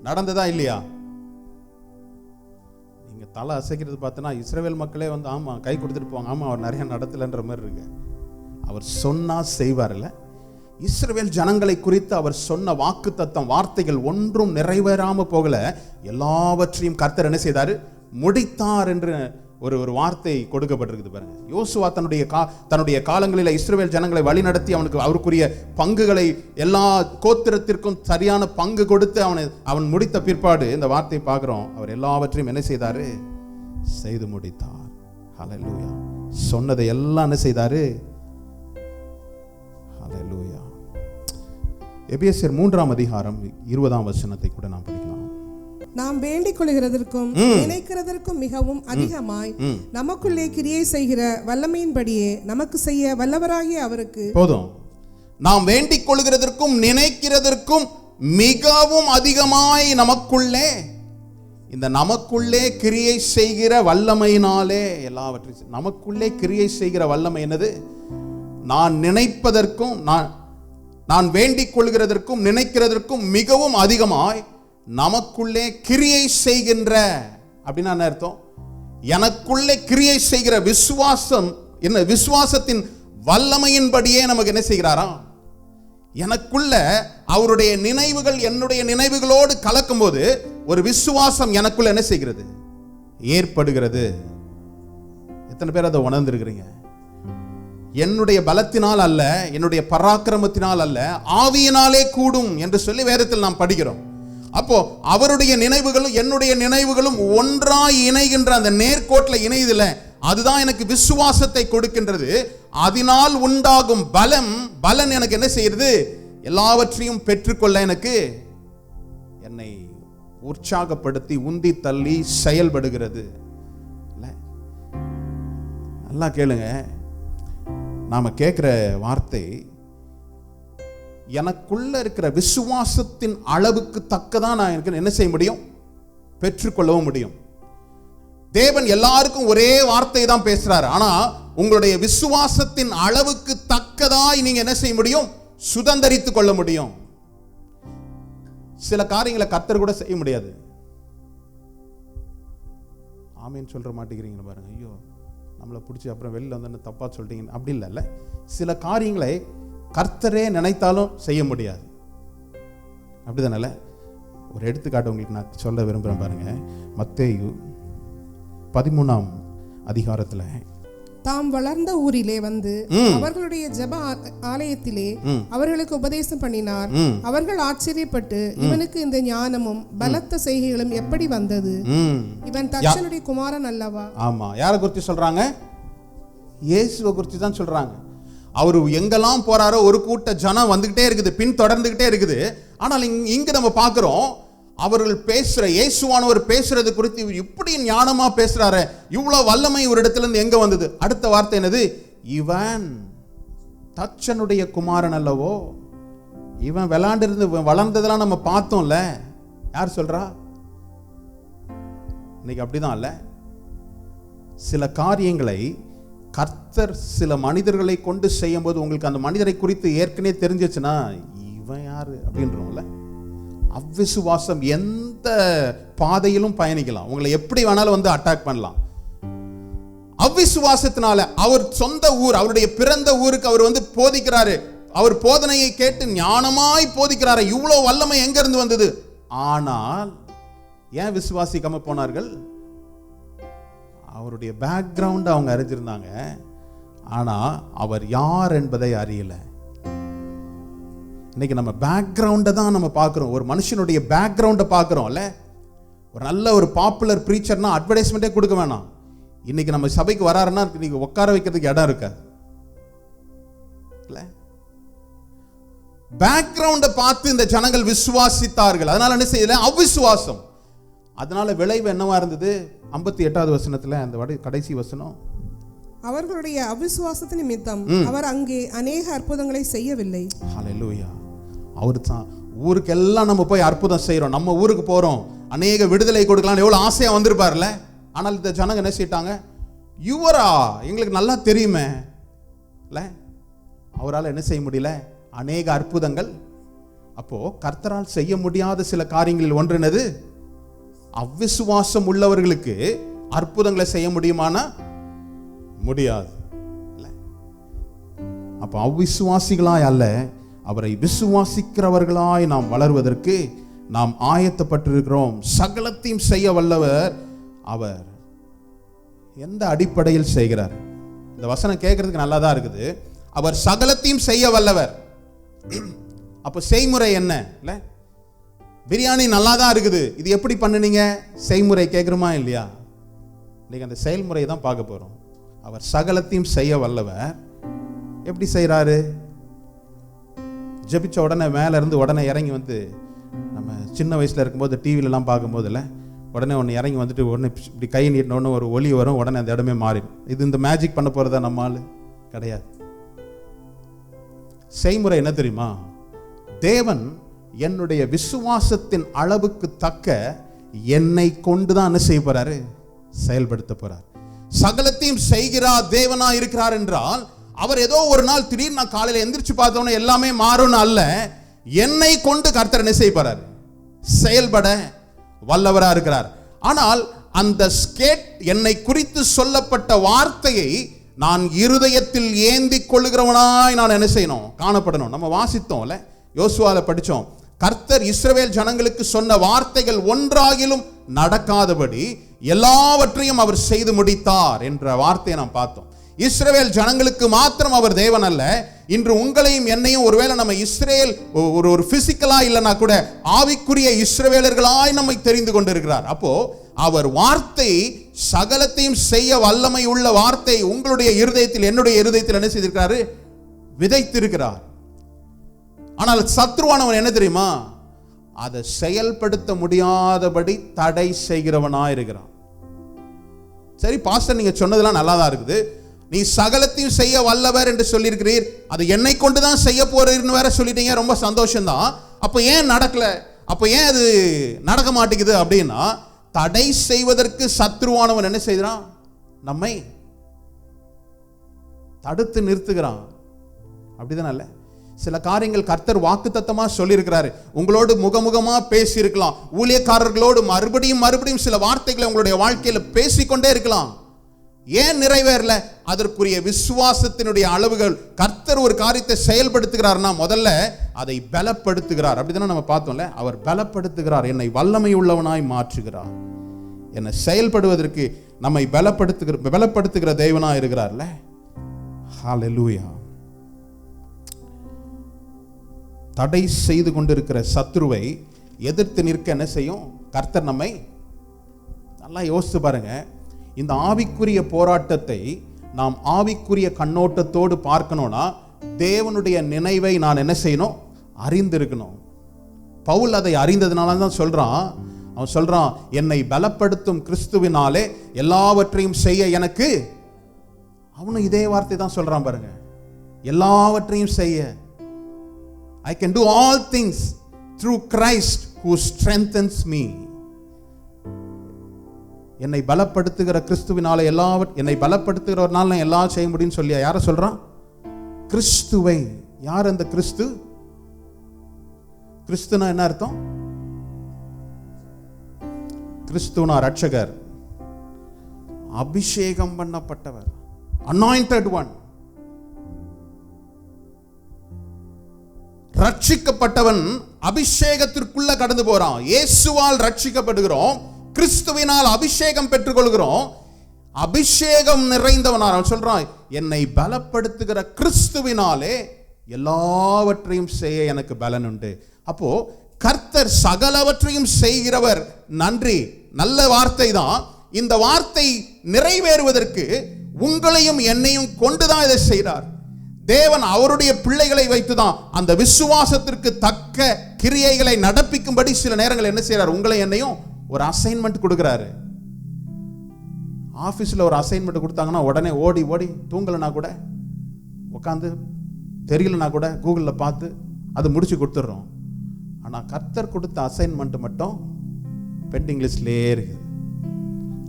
நடந்ததா இல்லையா? நீங்க தலை அசைக்கிறது பார்த்தனா இஸ்ரவேல் மக்களே வந்து ஆமா கை கொடுத்துட்டு போவாங்க, ஆமா அவர் நிறைய நடத்தலன்ற மாதிரி இருக்கு. அவர் சொன்னா செய்வார்ல. இஸ்ரவேல் ஜனங்களை குறித்து அவர் சொன்ன வாக்குத்தத்தம் வார்த்தைகள் ஒன்றும் நிறைவேறாம போகல, எல்லாவற்றையும் கர்த்தர் என்ன செய்தாரு, முடித்தார் என்று ஒரு வார்த்தை கொடுக்கப்பட்டிருக்குது பாருங்க. யோசுவா தன்னுடைய காலங்களில் இஸ்ரவேல் ஜனங்களை வழிநடத்தி அவருக்குரிய பங்குகளை எல்லா கோத்திரத்திற்கும் சரியான பங்கு கொடுத்து அவன் முடித்த பிற்பாடு இந்த வார்த்தை பார்க்கிறோம், அவர் எல்லாவற்றையும் என்ன செய்தாரு, செய்து முடித்தார். ஹல்லேலூயா. சொன்னதை எல்லாம் என்ன செய்தாரு. ஹல்லேலூயா. எபேசியர் 3ஆம் அதிகாரம் 20ஆம் வசனத்தை கூட நாம் படிக்கலாம். நாம் வேண்டிக் கொள்கிறதற்கும் நினைக்கிறதற்கும் மிகவும் அதிகமாய் நமக்குள்ளே கிரியை செய்கிற வல்லமையின்படியே நமக்கு செய்ய வல்லவராகிய அவருக்கு. போதும். நாம் வேண்டிக் கொள்கிறதற்கும் நினைக்கிறதற்கும் மிகவும் அதிகமாய் நமக்குள்ளே, இந்த நமக்குள்ளே கிரியை செய்கிற வல்லமையினாலே எல்லாவற்றையும், நமக்குள்ளே கிரியை செய்கிற வல்லமை என்னது? நான் நினைப்பதற்கும் நான் வேண்டிக் கொள்கிறதற்கும் நினைக்கிறதற்கும் மிகவும் அதிகமாய் நமக்குள்ளே கிரியை செய்கின்ற, அப்படின்னா என்ன அர்த்தம்? எனக்குள்ளே கிரியை செய்கிற விசுவாசம் என்ன? விசுவாசத்தின் வல்லமையின்படியே நமக்கு என்ன செய்கிறாரா, எனக்குள்ள அவருடைய நினைவுகள் என்னுடைய நினைவுகளோடு கலக்கும் போது ஒரு விசுவாசம் எனக்குள்ள என்ன செய்கிறது, ஏற்படுகிறது. எத்தனை பேர் அதை உணர்ந்திருக்கிறீங்க? என்னுடைய பலத்தினால் அல்ல, என்னுடைய பராக்கிரமத்தினால் அல்ல, ஆவியினாலே கூடும் என்று சொல்லி வேதத்தில் நாம் படிக்கிறோம். அப்போ அவருடைய நினைவுகளும் என்னுடைய நினைவுகளும் ஒன்றாய் இணைகின்ற அந்த நேர்கோட்டில் இணையுதில்ல, அதுதான் எனக்கு விசுவாசத்தை கொடுக்கின்றது. அதனால் உண்டாகும் பலன் எனக்கு என்ன செய்யறது, எல்லாவற்றையும் பெற்றுக்கொள்ள எனக்கு என்னை உற்சாகப்படுத்தி உந்தி தள்ளி செயல்படுகிறது. நல்லா கேளுங்க, நாம கேட்கிற வார்த்தை எனக்குள்ள இருக்கிற விசுவாசத்தின் அளவுக்கு தக்கதான் நான் எனக்கு என்ன செய்ய முடியும், பெற்றுக்கொள்ளவும் முடியும். தேவன் எல்லாருக்கும் ஒரே வார்த்தை தான் பேசுறாரு, ஆனா உங்களுடைய விசுவாசத்தின் அளவுக்கு தக்கதாய் நீங்க என்ன செய்ய முடியும், சுதந்தரித்துக் கொள்ள முடியும். சில காரியங்களை கர்த்தர் கூட செய்ய முடியாது. ஆமேன்னு சொல்ற மாட்டேங்கிறீங்க பாருங்க. ஐயோ நம்மளை பிடிச்சி அப்புறம் வெளியில் வந்து தப்பா சொல்லிட்டீங்க, அப்படி இல்லைல்ல. சில காரியங்களை கர்த்தரே நினைத்தாலும் செய்ய முடியாது, அப்படிதானே? ஒரு எடுத்துக்காட்டு உங்களுக்கு நான் சொல்ல விரும்புகிறேன் பாருங்க. மத்தேயு 13ஆம் அதிகாரத்தில், தாம் வளர்ந்த ஊரிலே வந்து அவர்களுடைய ஜெப ஆலயத்திலே அவர்களுக்கு உபதேசம் பண்ணினார். அவர்கள் ஆச்சரியப்பட்டு, இவனுக்கு இந்த ஞானமும் பலத்த செய்கைகளும் எப்படி வந்தது? இவன் தச்சனுடைய குமாரன் அல்லவா? ஆமா, யாரை குறித்து சொல்றாங்க? இயேசுவை குறித்து தான் சொல்றாங்க. அவரு எங்கெல்லாம் போறாரோ ஒரு கூட்ட ஜனம் வந்துகிட்டே இருக்குது, பின் தொடர்ந்துகிட்டே இருக்குது. ஆனால் இங்க நம்ம பார்க்கிறோம், அவர்கள் பேசுற இயேசுவானவர் பேசுறது குறித்து இப்படி ஞானமா பேசுறாரு, இவ்வளவு வல்லமை ஒரு இடத்துல இருந்து எங்க வந்தது? அடுத்த வார்த்தை என்னது? இவன் தச்சனுடைய குமாரன் அல்லவோ. இவன் விளையாண்டு இருந்து வளர்ந்ததெல்லாம் நம்ம பார்த்தோம்ல. யார் சொல்றா? இன்னைக்கு அப்படிதான் இல்ல. சில காரியங்களை கர்த்தர் சில மனிதர்களை கொண்டு செய்யும் போது உங்களுக்கு அந்த மனிதரை குறித்து ஏற்கனவே தெரிஞ்சிச்சுன்னா இவன் யாரு அப்படின்றோம்ல. அவ்விசுவாசம் எந்த பாதையிலும் பயணிக்கலாம், உங்களை எப்படி வேணாலும் வந்து அட்டாக் பண்ணலாம். அவ்விசுவாசத்தினால அவர் சொந்த ஊர், அவருடைய பிறந்த ஊருக்கு அவர் வந்து போதிக்கிறாரு. அவர் போதனையை கேட்டு ஞானமாய் போதிக்கிறாரு. இவ்வளவு வல்லமை எங்க இருந்து வந்தது? ஆனால் ஏன் விசுவாசிக்காம போனார்கள்? அவருடைய பேக்ரவுண்ட் அவங்க அறிஞ்சிருந்தாங்க, ஆனா அவர் யார் என்பதை அறியல. இன்னைக்கு நம்ம பேக்ரவுண்டை தான் நம்ம பார்க்கிறோம். ஒரு மனுஷனுடைய பேக்ரவுண்டை பார்க்கிறோம்ல. ஒரு நல்ல ஒரு பாப்புலர் ப்ரீச்சர்னா அட்வர்டைஸ்மெண்ட்டே கொடுக்க வேணாம். இன்னைக்கு நம்ம சபைக்கு வராருன்னா இன்னைக்கு உட்கார வைக்கிறதுக்கு இடம் இருக்காது. பேக்ரவுண்டை பார்த்து இந்த ஜனங்கள் விசுவாசித்தார்கள். அதனால என்ன செய்யல? அவிசுவாசம். அதனால விளைவு என்னவா இருந்தது? 58வது வசனத்துல அந்த கடைசி வசனம், அவர்களுடைய அவிசுவாசத்தின் நிமித்தம் அவர் அங்கே அநேக அற்புதங்களை செய்யவில்லை. ஹல்லேலூயா. அவர் தான் ஊருக்கெல்லாம் நம்ம போய் அற்புதம் செய்யறோம், நம்ம ஊருக்கு போறோம், அநேக விடுதலை கொடுக்கலாம் எவ்வளவு ஆசையா வந்திருப்பார்ல. ஆனால் இந்த ஜனங்க என்ன செய்யிட்டாங்க? இவரா, எங்களுக்கு நல்லா தெரியுமே இல்ல, அவரால் என்ன செய்ய முடியல? அநேக அற்புதங்கள். அப்போ கர்த்தரால் செய்ய முடியாத சில காரியங்களில் ஒன்று என்னது? அவிசுவாசம் உள்ளவர்களுக்கு அற்புதங்களை செய்ய முடியுமானா முடியாது. அப்ப அவிசுவாசிகளாய் அல்ல, அவரை விசுவாசிக்கிறவர்களாய் நாம் வளர்வதற்கு நாம் ஆயத்தப்பட்டிருக்கிறோம். சகலத்தையும் செய்ய வல்லவர் அவர். எந்த அடிப்படையில் செய்கிறார்? இந்த வசனம் கேட்கறதுக்கு நல்லா தான் இருக்குது. அவர் சகலத்தையும் செய்ய வல்லவர். அப்ப செய்முறை என்ன? இல்ல, பிரியாணி நல்லா தான் இருக்குது, இது எப்படி பண்ணுனீங்க? செய்முறை கேட்குறோமா இல்லையா? இன்னைக்கு அந்த செயல்முறை தான் பார்க்க போறோம். அவர் சகலத்தையும் செய்ய வல்லவர். எப்படி செய்யறாரு? ஜபிச்ச உடனே மேல இருந்து உடனே இறங்கி வந்து, நம்ம சின்ன வயசுல இருக்கும்போது டிவிலலாம் பார்க்கும்போதுல உடனே ஒன்று இறங்கி வந்துட்டு உடனே இப்படி கை நீட்டினோடனே ஒரு ஒலி வரும், உடனே அந்த இடமே மாறிடும். இது இந்த மேஜிக் பண்ண போறதா நம்ம ஆளு கிடையாது. செய்முறை என்ன தெரியுமா? தேவன் என்னுடைய விசுவாசத்தின் அளவுக்கு தக்க என்னை கொண்டுதான் என்ன செய்ய போறாரு? செயல்படுத்த போறார். சகலத்தையும் செய்கிறார் தேவனா இருக்கிறார் என்றால், அவர் ஏதோ ஒரு நாள் திடீர்னு நான் காலையில எந்திரிச்சு பார்த்தோன்னே எல்லாமே மாறும்னு அல்ல, என்னை கொண்டு கர்த்தர் என்ன செய்ய போறார்? செயல்பட வல்லவரா இருக்கிறார். ஆனால் அந்த என்னை குறித்து சொல்லப்பட்ட வார்த்தையை நான் இருதயத்தில் ஏந்தி கொள்ளுகிறவனாய் நான் என்ன செய்யணும்? காணப்படணும். நம்ம வாசித்தோம்ல, யோசுவால படிச்சோம், கர்த்தர் இஸ்ரவேல் ஜனங்களுக்கு சொன்ன வார்த்தைகள் ஒன்றாகிலும் நடக்காதபடி எல்லாவற்றையும் அவர் செய்து முடித்தார் என்ற வார்த்தையை நாம் பார்த்தோம். இஸ்ரவேல் ஜனங்களுக்கு மாத்திரம் அவர் தேவன் அல்ல, இன்று உங்களையும் என்னையும் ஒருவேளை நம்ம இஸ்ரேல் ஒரு பிசிக்கலா இல்லைன்னா கூட ஆவிக்குரிய இஸ்ரவேலர்களாய் நம்மை தெரிந்து கொண்டிருக்கிறார். அப்போ அவர் வார்த்தை சகலத்தையும் செய்ய வல்லமை உள்ள வார்த்தை உங்களுடைய இருதயத்தில் என்னுடைய இருதயத்தில் என்ன செய்திருக்கிறாரு? விதைத்திருக்கிறார். ஆனால் சத்ருவானவன் என்ன தெரியுமா? அதை செயல்படுத்த முடியாதபடி தடை செய்கிறவனா இருக்கிறான். சரி பாஸ்டர், நீங்க சொன்னதெல்லாம் நல்லா தான் இருக்குது, நீ சகலத்தையும் செய்ய வல்லவர் என்று சொல்லியிருக்கிறீர், அது என்னை கொண்டுதான் செய்ய போறீர்னு வேற சொல்லிட்டீங்க, ரொம்ப சந்தோஷம்தான். அப்ப ஏன் நடக்கல? அப்ப ஏன் அது நடக்க மாட்டேங்குது? அப்படின்னா தடை செய்வதற்கு சத்ருவானவன் என்ன செய்கிறான்? நம்மை தடுத்து நிறுத்துகிறான். அப்படிதான் அல்ல, சில காரியங்கள் கர்த்தர் வாக்குத்தத்தமா சொல்லி இருக்கிறாரு, உங்களோடு முகமுகமா பேசி இருக்கலாம், ஊழியக்காரர்களோடு மறுபடியும் சில வார்த்தைகளை உங்களுடைய வாழ்க்கையில பேசிக்கொண்டே இருக்கலாம். ஏன் நிறைவேறல? அதற்குரிய விசுவாசத்தினுடைய அளவுகள். கர்த்தர் ஒரு காரியத்தை செயல்படுத்துகிறார்னா முதல்ல அதை பலப்படுத்துகிறார். அப்படிதானே நம்ம பார்த்தோம்ல, அவர் பலப்படுத்துகிறார், என்னை வல்லமை உள்ளவனாய் மாற்றுகிறார், என்னை செயல்படுவதற்கு நம்மை பலப்படுத்துகிற தேவனா இருக்கிறார்ல. ஹல்லேலூயா. தடை செய்து கொண்டிருக்கிற சத்ருவை எதிர்த்து நிற்க என்ன செய்யும்? கர்த்தர் நம்மை நல்லா யோசித்து பாருங்க. இந்த ஆவிக்குரிய போராட்டத்தை நாம் ஆவிக்குரிய கண்ணோட்டத்தோடு பார்க்கணும்னா தேவனுடைய நினைவை நான் என்ன செய்யணும்? அறிந்திருக்கணும். பவுல் அதை அறிந்ததுனால தான் சொல்றான், அவன் சொல்றான், என்னை பலப்படுத்தும் கிறிஸ்துவினாலே எல்லாவற்றையும் செய்ய எனக்கு. அவனும் இதே வார்த்தை தான் சொல்றான் பாருங்க, எல்லாவற்றையும் செய்ய. I can do all things through Christ who strengthens me. என்னை பலப்படுத்துகிற கிறிஸ்துவினால என்னை பலப்படுத்துகிறவர்னால நான் எல்லாம் செய்ய முடியும்னு சொல்லி யாரை சொல்றான்? கிறிஸ்துவை. யார் அந்த கிறிஸ்து? கிறிஸ்துனா என்ன அர்த்தம்? கிறிஸ்துனா ரட்சகர், அபிஷேகம் பண்ணப்பட்டவர், anointed one. ரட்சிக்கப்பட்டவன் அபிஷேகத்திற்குள்ள கடந்து போறான். இயேசுவால் ரட்சிக்கப்படுகிறோம், கிறிஸ்துவினால் அபிஷேகம் பெற்றுக்கொள்கிறோம். அபிஷேகம் நிறைந்தவனார் சொல்றான், என்னை பலப்படுத்துகிற கிறிஸ்துவினாலே எல்லாவற்றையும் செய்ய எனக்கு பலன் உண்டு. அப்போ கர்த்தர் சகலவற்றையும் செய்கிறவர். நன்றி, நல்ல வார்த்தை தான். இந்த வார்த்தை நிறைவேறுவதற்கு உங்களையும் என்னையும் கொண்டுதான் இதை செய்கிறார். தேவன் அவருடைய பிள்ளைகளை வைத்துதான் அந்த விசுவாசத்திற்கு தக்க கிரியைகளை நடப்பிக்கும்படி சில நேரங்கள் என்ன செய்யறார், உங்களை என்னையும் ஒரு அசைன்மெண்ட் கொடுக்கிறாரு. ஆபீஸ்ல ஒரு அசைன்மெண்ட் கொடுத்தாங்கன்னா உடனே ஓடி ஓடி தூங்கலனா கூட உட்காந்து தெரியலனா கூட கூகுள்ல பார்த்து அது முடிச்சு கொடுத்துடுறோம். ஆனா கர்த்தர் கொடுத்த அசைன்மெண்ட் மட்டும் பெண்டிங் லிஸ்ட்லயே இருக்கு.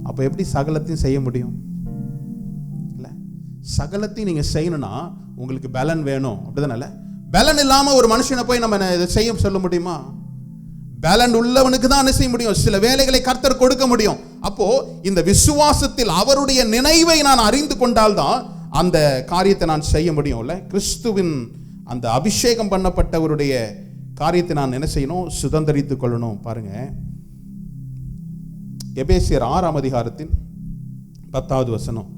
அப்ப எப்படி சகலத்தையும் செய்ய முடியும்? இல்ல, சகலத்தையும் நீங்க செய்யணும்னா உங்களுக்கு பலன் வேணும், அப்படிதானே? பலன் இல்லாம ஒரு மனுஷனை போய் நம்ம இதை செய்ய சொல்ல முடியுமா? பலன் உள்ளவனுக்கு தான் என்ன செய்ய முடியும், சில வேலைகளை கர்த்தர் கொடுக்க முடியும். அப்போ இந்த விசுவாசத்தில் அவருடைய நினைவை நான் அறிந்து கொண்டால்தான் அந்த காரியத்தை நான் செய்ய முடியும்ல. கிறிஸ்துவின் அந்த அபிஷேகம் பண்ணப்பட்டவருடைய காரியத்தை நான் என்ன செய்யணும், சுதந்தரித்துக் கொள்ளணும். பாருங்க, எபேசியர் 6ஆம் அதிகாரத்தின் 10வது வசனம்.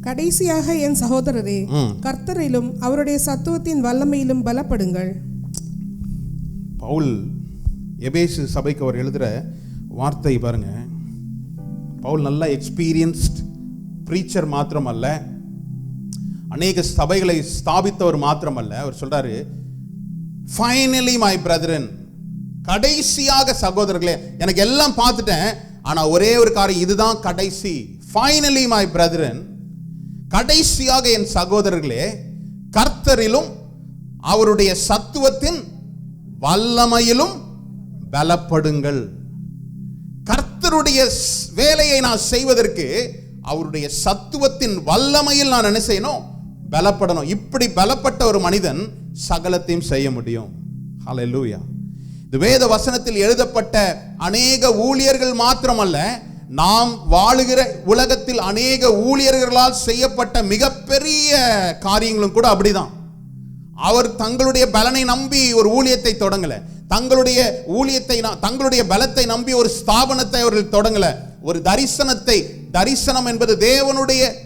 கடைசியாக என் சகோதரரே, கர்த்தரிலும் அவருடைய சத்துவத்தின் வல்லமையிலும் பலப்படுங்கள். பவுல் எபேசு சபைக்கு அவர் எழுதுற வார்த்தை பாருங்க. பவுல் நல்ல எக்ஸ்பீரியன்ஸ்ட் பிரீச்சர் மாத்திரம் அல்ல, அநேக சபைகளை ஸ்தாபித்தவர் மாத்திரம் அல்ல. அவர் சொல்றாரு, ஃபைனலி மை பிரதரன், கடைசியாக சகோதரர்களே, எனக்கு எல்லாம் பார்த்துட்டேன், ஆனா ஒரே ஒரு காரியம், இதுதான் கடைசி. ஃபைனலி மை பிரதரன், கடைசியாக என் சகோதரர்களே, கர்த்தரிலும் அவருடைய சத்துவத்தின் வல்லமையிலும் பலப்படுங்கள். கர்த்தருடைய வேலையை நான் செய்வதற்கு அவருடைய சத்துவத்தின் வல்லமையில் நான் என்ன செய்யணும், பலப்படணும். இப்படி பலப்பட்ட ஒரு மனிதன் சகலத்தையும் செய்ய முடியும். ஹல்லேலூயா. இந்த வேத வசனத்தில் எழுதப்பட்ட அநேக ஊழியர்கள் மாத்திரமல்ல, நாம் வாழுகிற உலகத்தில் அநேக ஊழியர்களால் செய்யப்பட்ட மிகப்பெரிய காரியங்களும் கூட அப்படிதான். அவர் தங்களுடைய பலனை நம்பி ஒரு ஊழியத்தை தொடங்கல, தங்களுடைய ஊழியத்தை தங்களுடைய பலத்தை நம்பி ஒரு ஸ்தாபனத்தை அவர்கள் தொடங்கல. ஒரு தரிசனத்தை, தரிசனம் என்பது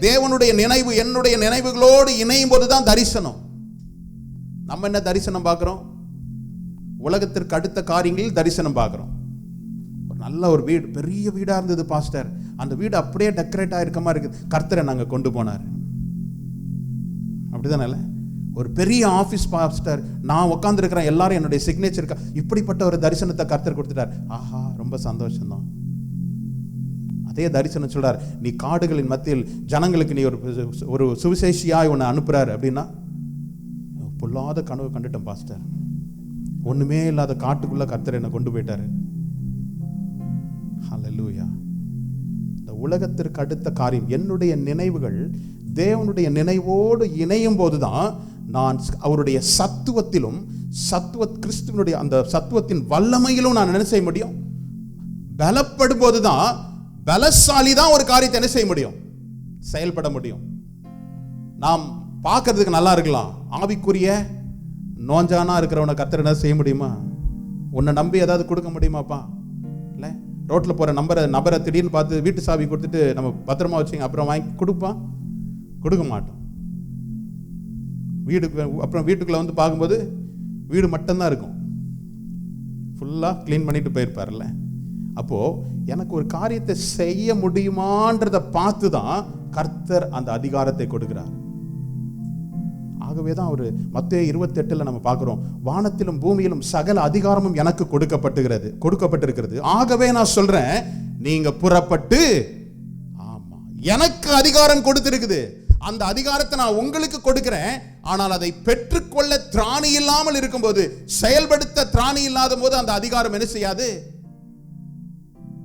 தேவனுடைய நினைவு, என்னுடைய நினைவுகளோடு இணையும் போதுதான் தரிசனம். நம்ம என்ன தரிசனம் பார்க்கிறோம்? உலகத்திற்கு அடுத்த காரியங்களில் தரிசனம் பார்க்கிறோம். ஒரு நல்ல ஒரு வீடு, பெரிய வீடா இருந்தது பாஸ்டர், அந்த வீடு அப்படியே டெக்கரேட் ஆயிருக்க மாதிரி இருக்கு, கர்த்தரை நாங்க கொண்டு போனார். அப்படிதானே? ஒரு பெரிய ஆபீஸ் பாஸ்டர், நான் உட்கார்ந்து இருக்கிறேன், எல்லாரும் என்னுடைய சிக்னேச்சர், இப்படிப்பட்ட ஒரு தரிசனத்தை கர்த்தர் கொடுத்துட்டார். ஆஹா, ரொம்ப சந்தோஷம் தான். அதே தரிசனம் சொல்றார், நீ காடுகளின் மத்தியில் ஜனங்களுக்கு நீ ஒரு சுவிசேஷியாய் உன்னை அனுப்புறாரு அப்படின்னா, பொல்லாத கனவு கண்டுட்டேன் பாஸ்டர், ஒண்ணுமே இல்லாத காட்டுக்குள்ள கர்த்தர் என்னை கொண்டு போயிட்டாரு. ஹல்லேலூயா. இந்த உலகத்திற்கு அடுத்த காரியம், என்னுடைய நினைவுகள் தேவனுடைய நினைவோடு இணையும் போதுதான் நான் அவருடைய சத்துவத்திலும் கிறிஸ்துவனுடைய அந்த சத்துவத்தின் வல்லமையிலும் நான் என்ன செய்ய முடியும், பலப்படும் போதுதான், பலசாலி தான் ஒரு காரியத்தை என்ன செய்ய முடியும், செயல்பட முடியும். நாம் பார்க்கறதுக்கு நல்லா இருக்கலாம், ஆவிக்குரிய நோஞ்சானா இருக்கிறவனை கர்த்தர் என்ன செய்ய முடியுமா? உன்னை நம்பி ஏதாவது கொடுக்க முடியுமாப்பா? இல்லை, ரோட்டில் போகிற நபரை திடீர்னு பார்த்து வீட்டு சாவி கொடுத்துட்டு நம்ம பத்திரமா வச்சுங்க அப்புறம் வாங்கி கொடுப்பான்? கொடுக்க மாட்டோம். அப்புறம் வீட்டுக்குள்ள வந்து பார்க்கும்போது வீடு மட்டும்தான் இருக்கும், ஃபுல்லாக க்ளீன் பண்ணிட்டு போயிருப்பார்ல. அப்போ எனக்கு ஒரு காரியத்தை செய்ய முடியுமான்றதை பார்த்து தான் கர்த்தர் அந்த அதிகாரத்தை கொடுக்கிறார். ஆகவே தான் ஒரு மத்தேயு 28 நம்ம பார்க்கிறோம், வானத்திலும் பூமியிலும் சகல அதிகாரமும் எனக்கு கொடுக்கப்பட்டிருக்கிறது. ஆகவே நான் சொல்றேன், நீங்க புறப்பட்டு, ஆமா, எனக்கு அதிகாரம் கொடுத்திருக்குது, அந்த அதிகாரத்தை நான் உங்களுக்கு கொடுக்கிறேன். ஆனால் அதை பெற்றுக்கொள்ள திராணி இல்லாமல் இருக்கும்போது, செயல்படுத்த திராணி இல்லாத போது அந்த அதிகாரம் என்ன செய்யாது,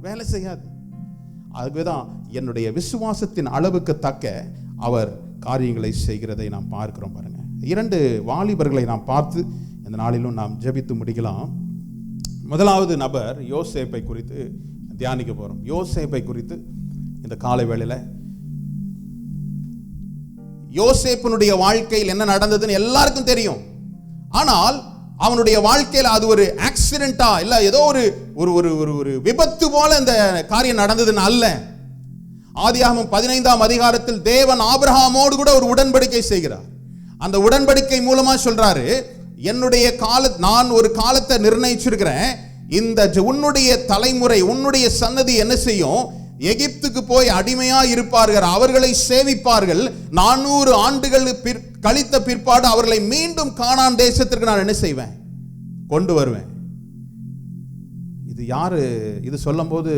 வேலை செய்யாது. அதுதான் என்னுடைய விசுவாசத்தின் அளவுக்கு தக்க அவர் காரியங்களை செய்கிறதை நாம் பார்க்கிறோம். பாருங்க, 2 வாலிபர்களை நாம் பார்த்து இந்த நாளிலும் நாம் ஜெபித்து முடிக்கலாம். முதலாவது நபர் யோசேப்பை குறித்து தியானிக்க போறோம். யோசேப்பை குறித்து இந்த காலை வேளையில, யோசேப்பினுடைய வாழ்க்கையில் என்ன நடந்ததுன்னு எல்லாருக்கும் தெரியும். ஆனால் அவனுடைய வாழ்க்கையில அது ஒரு ஆக்சிடென்டா இல்ல ஏதோ ஒரு விபத்து போல இந்த காரியம் நடந்ததுன்னு அல்ல. ஆதியாகமம் 15ஆம் அதிகாரத்தில் தேவன் ஆபிரகாமோடு கூட ஒரு உடன்படிக்கை செய்கிறார். அந்த உடன்படிக்கை மூலமா சொல்றாரு, நான் ஒரு காலத்தை நிர்ணயிச்சிருக்கிறேன், இந்த உன்னுடைய தலைமுறை உன்னுடைய சன்னதி என்ன செய்யும், எகிப்துக்கு போய் அடிமையா இருப்பார்கள், அவர்களை சேவிப்பார்கள், 400 ஆண்டுகள் கழித்த பிற்பாடு அவர்களை மீண்டும் கானான் தேசத்திற்கு நான் என்ன செய்வேன், கொண்டு வருவேன். இது யாரு இது சொல்லும் போது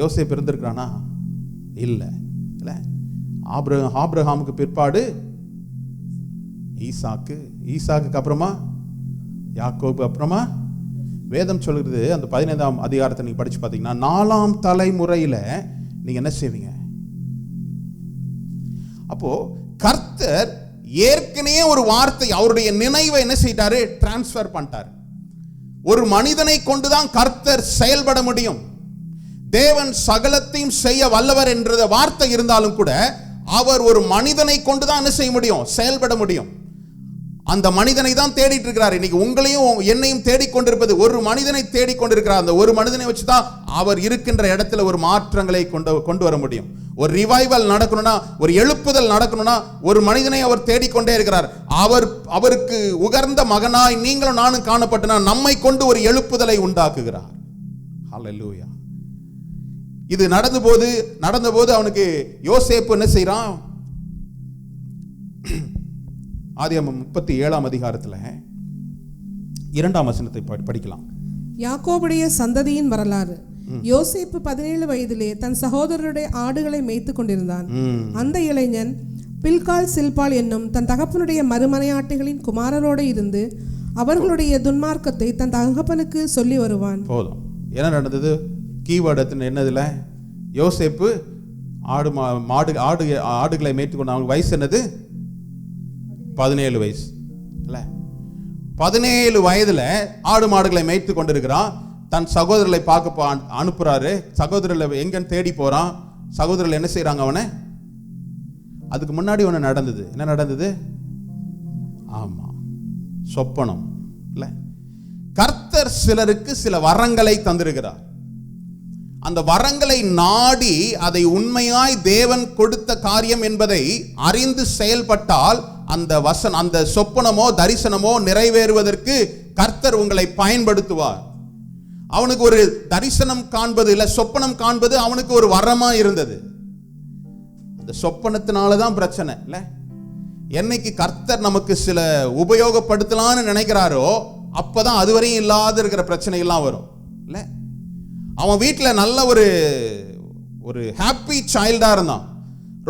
யோசேப்பு இருந்திருக்கிறானா? இல்லை. ஆபிரகாமுக்கு பிற்பாடு ஈசாக்கு அப்புறமா யாக்கோபு, அப்புறமா வேதம் சொல்கிறது அந்த 15ஆம் அதிகாரத்தை நீங்க படிச்சு பார்த்தீங்கன்னா 4ஆம் தலைமுறையில நீங்க என்ன செய்வீங்க. அப்போ கர்த்தர் ஏற்கனவே ஒரு வார்த்தை அவருடைய நினைவை என்ன செய்தாரு, டிரான்ஸ்பர் பண்ணிட்டார். ஒரு மனிதனை கொண்டுதான் கர்த்தர் செயல்பட முடியும். தேவன் சகலத்தையும் செய்ய வல்லவர் என்ற வார்த்தை இருந்தாலும் கூட அவர் ஒரு மனிதனை கொண்டுதான் என்ன செய்ய முடியும், செயல்பட முடியும். அந்த மனிதனை தான் தேடிட்டு இருக்கிறார். இன்னைக்கு உங்களையும் என்னையும் தேடிக்கொண்டிருப்பது ஒரு மனிதனை தேடிக்கொண்டிருக்கிறார். அந்த ஒரு மனிதனை வச்சுதான் அவர் இருக்கின்ற இடத்துல ஒரு மாற்றங்களை கொண்டு வர முடியும். ஒரு ரிவைவல் நடக்கணும்னா, ஒரு எழுப்புதல் நடக்கணும்னா ஒரு மனிதனை அவர் தேடிக்கொண்டே இருக்கிறார். அவருக்கு உகர்ந்த மகனாய் நீங்களும் நானும் காணப்பட்டனா நம்மை கொண்டு ஒரு எழுப்புதலை உண்டாக்குகிறார். ஹல்லேலூயா. இது நடந்தபோது அவனுக்கு யோசேப்பு என்ன செய்யறான்? ஆதியாகமம் 37ஆம் அதிகாரத்தில் 2ஆம் வசனத்தை படிக்கலாம். யாக்கோபுடைய சந்ததியின் வரலாறு. யோசேப்பு 17 வயதிலே தன் சகோதரருடைய ஆடுகளை மேய்த்துக் கொண்டிருந்தான். அந்த இளைஞன் பில்கால் சில்பால் என்னும் தன் தகப்பனுடைய மறுமனையாட்டிகளின் குமாரரோடு இருந்து அவர்களுடைய துன்மார்க்கத்தை தன் தகப்பனுக்கு சொல்லி வருவான். போதும். என்ன நடந்தது? கீவேர்டு என்னதுல? யோசேப்பு ஆடுகளை மேய்த்துக்கொண்டு அவனுக்கு வயசு என்னது? 17 வயசு. 17 வயதுல ஆடு மாடுகளை மேய்த்து கொண்டிருக்கிறான். தன் சகோதரர்களை பார்க்க அனுப்புறாரு. சகோதரர்களை எங்கன்னு தேடி போறான். சகோதரர்கள் என்ன செய்யறாங்க அவனை? அதுக்கு முன்னாடி ஒன்று நடந்தது. என்ன நடந்தது? ஆமா, சொப்பனம். இல்ல, கர்த்தர் சிலருக்கு சில வரங்களை தந்திருக்கிறார். அந்த வரங்களை நாடி அதை உண்மையாய் தேவன் கொடுத்த காரியம் என்பதை அறிந்து செயல்பட்டால் அந்த சொப்பனமோ தரிசனமோ நிறைவேறுவதற்கு கர்த்தர் உங்களை பயன்படுத்துவார். அவனுக்கு ஒரு தரிசனம் காண்பது இல்ல, சொப்பனம் காண்பது அவனுக்கு ஒரு வரமா இருந்தது. அந்த சொப்பனத்தினாலதான் பிரச்சனை இல்ல. என்னைக்கு கர்த்தர் நமக்கு சில உபயோகப்படுத்தலான்னு நினைக்கிறாரோ அப்பதான் அதுவரையும் இல்லாத இருக்கிற பிரச்சனை எல்லாம் வரும் இல்ல. அவன் வீட்டில் நல்ல ஒரு ஹாப்பி சைல்டா இருந்தான்,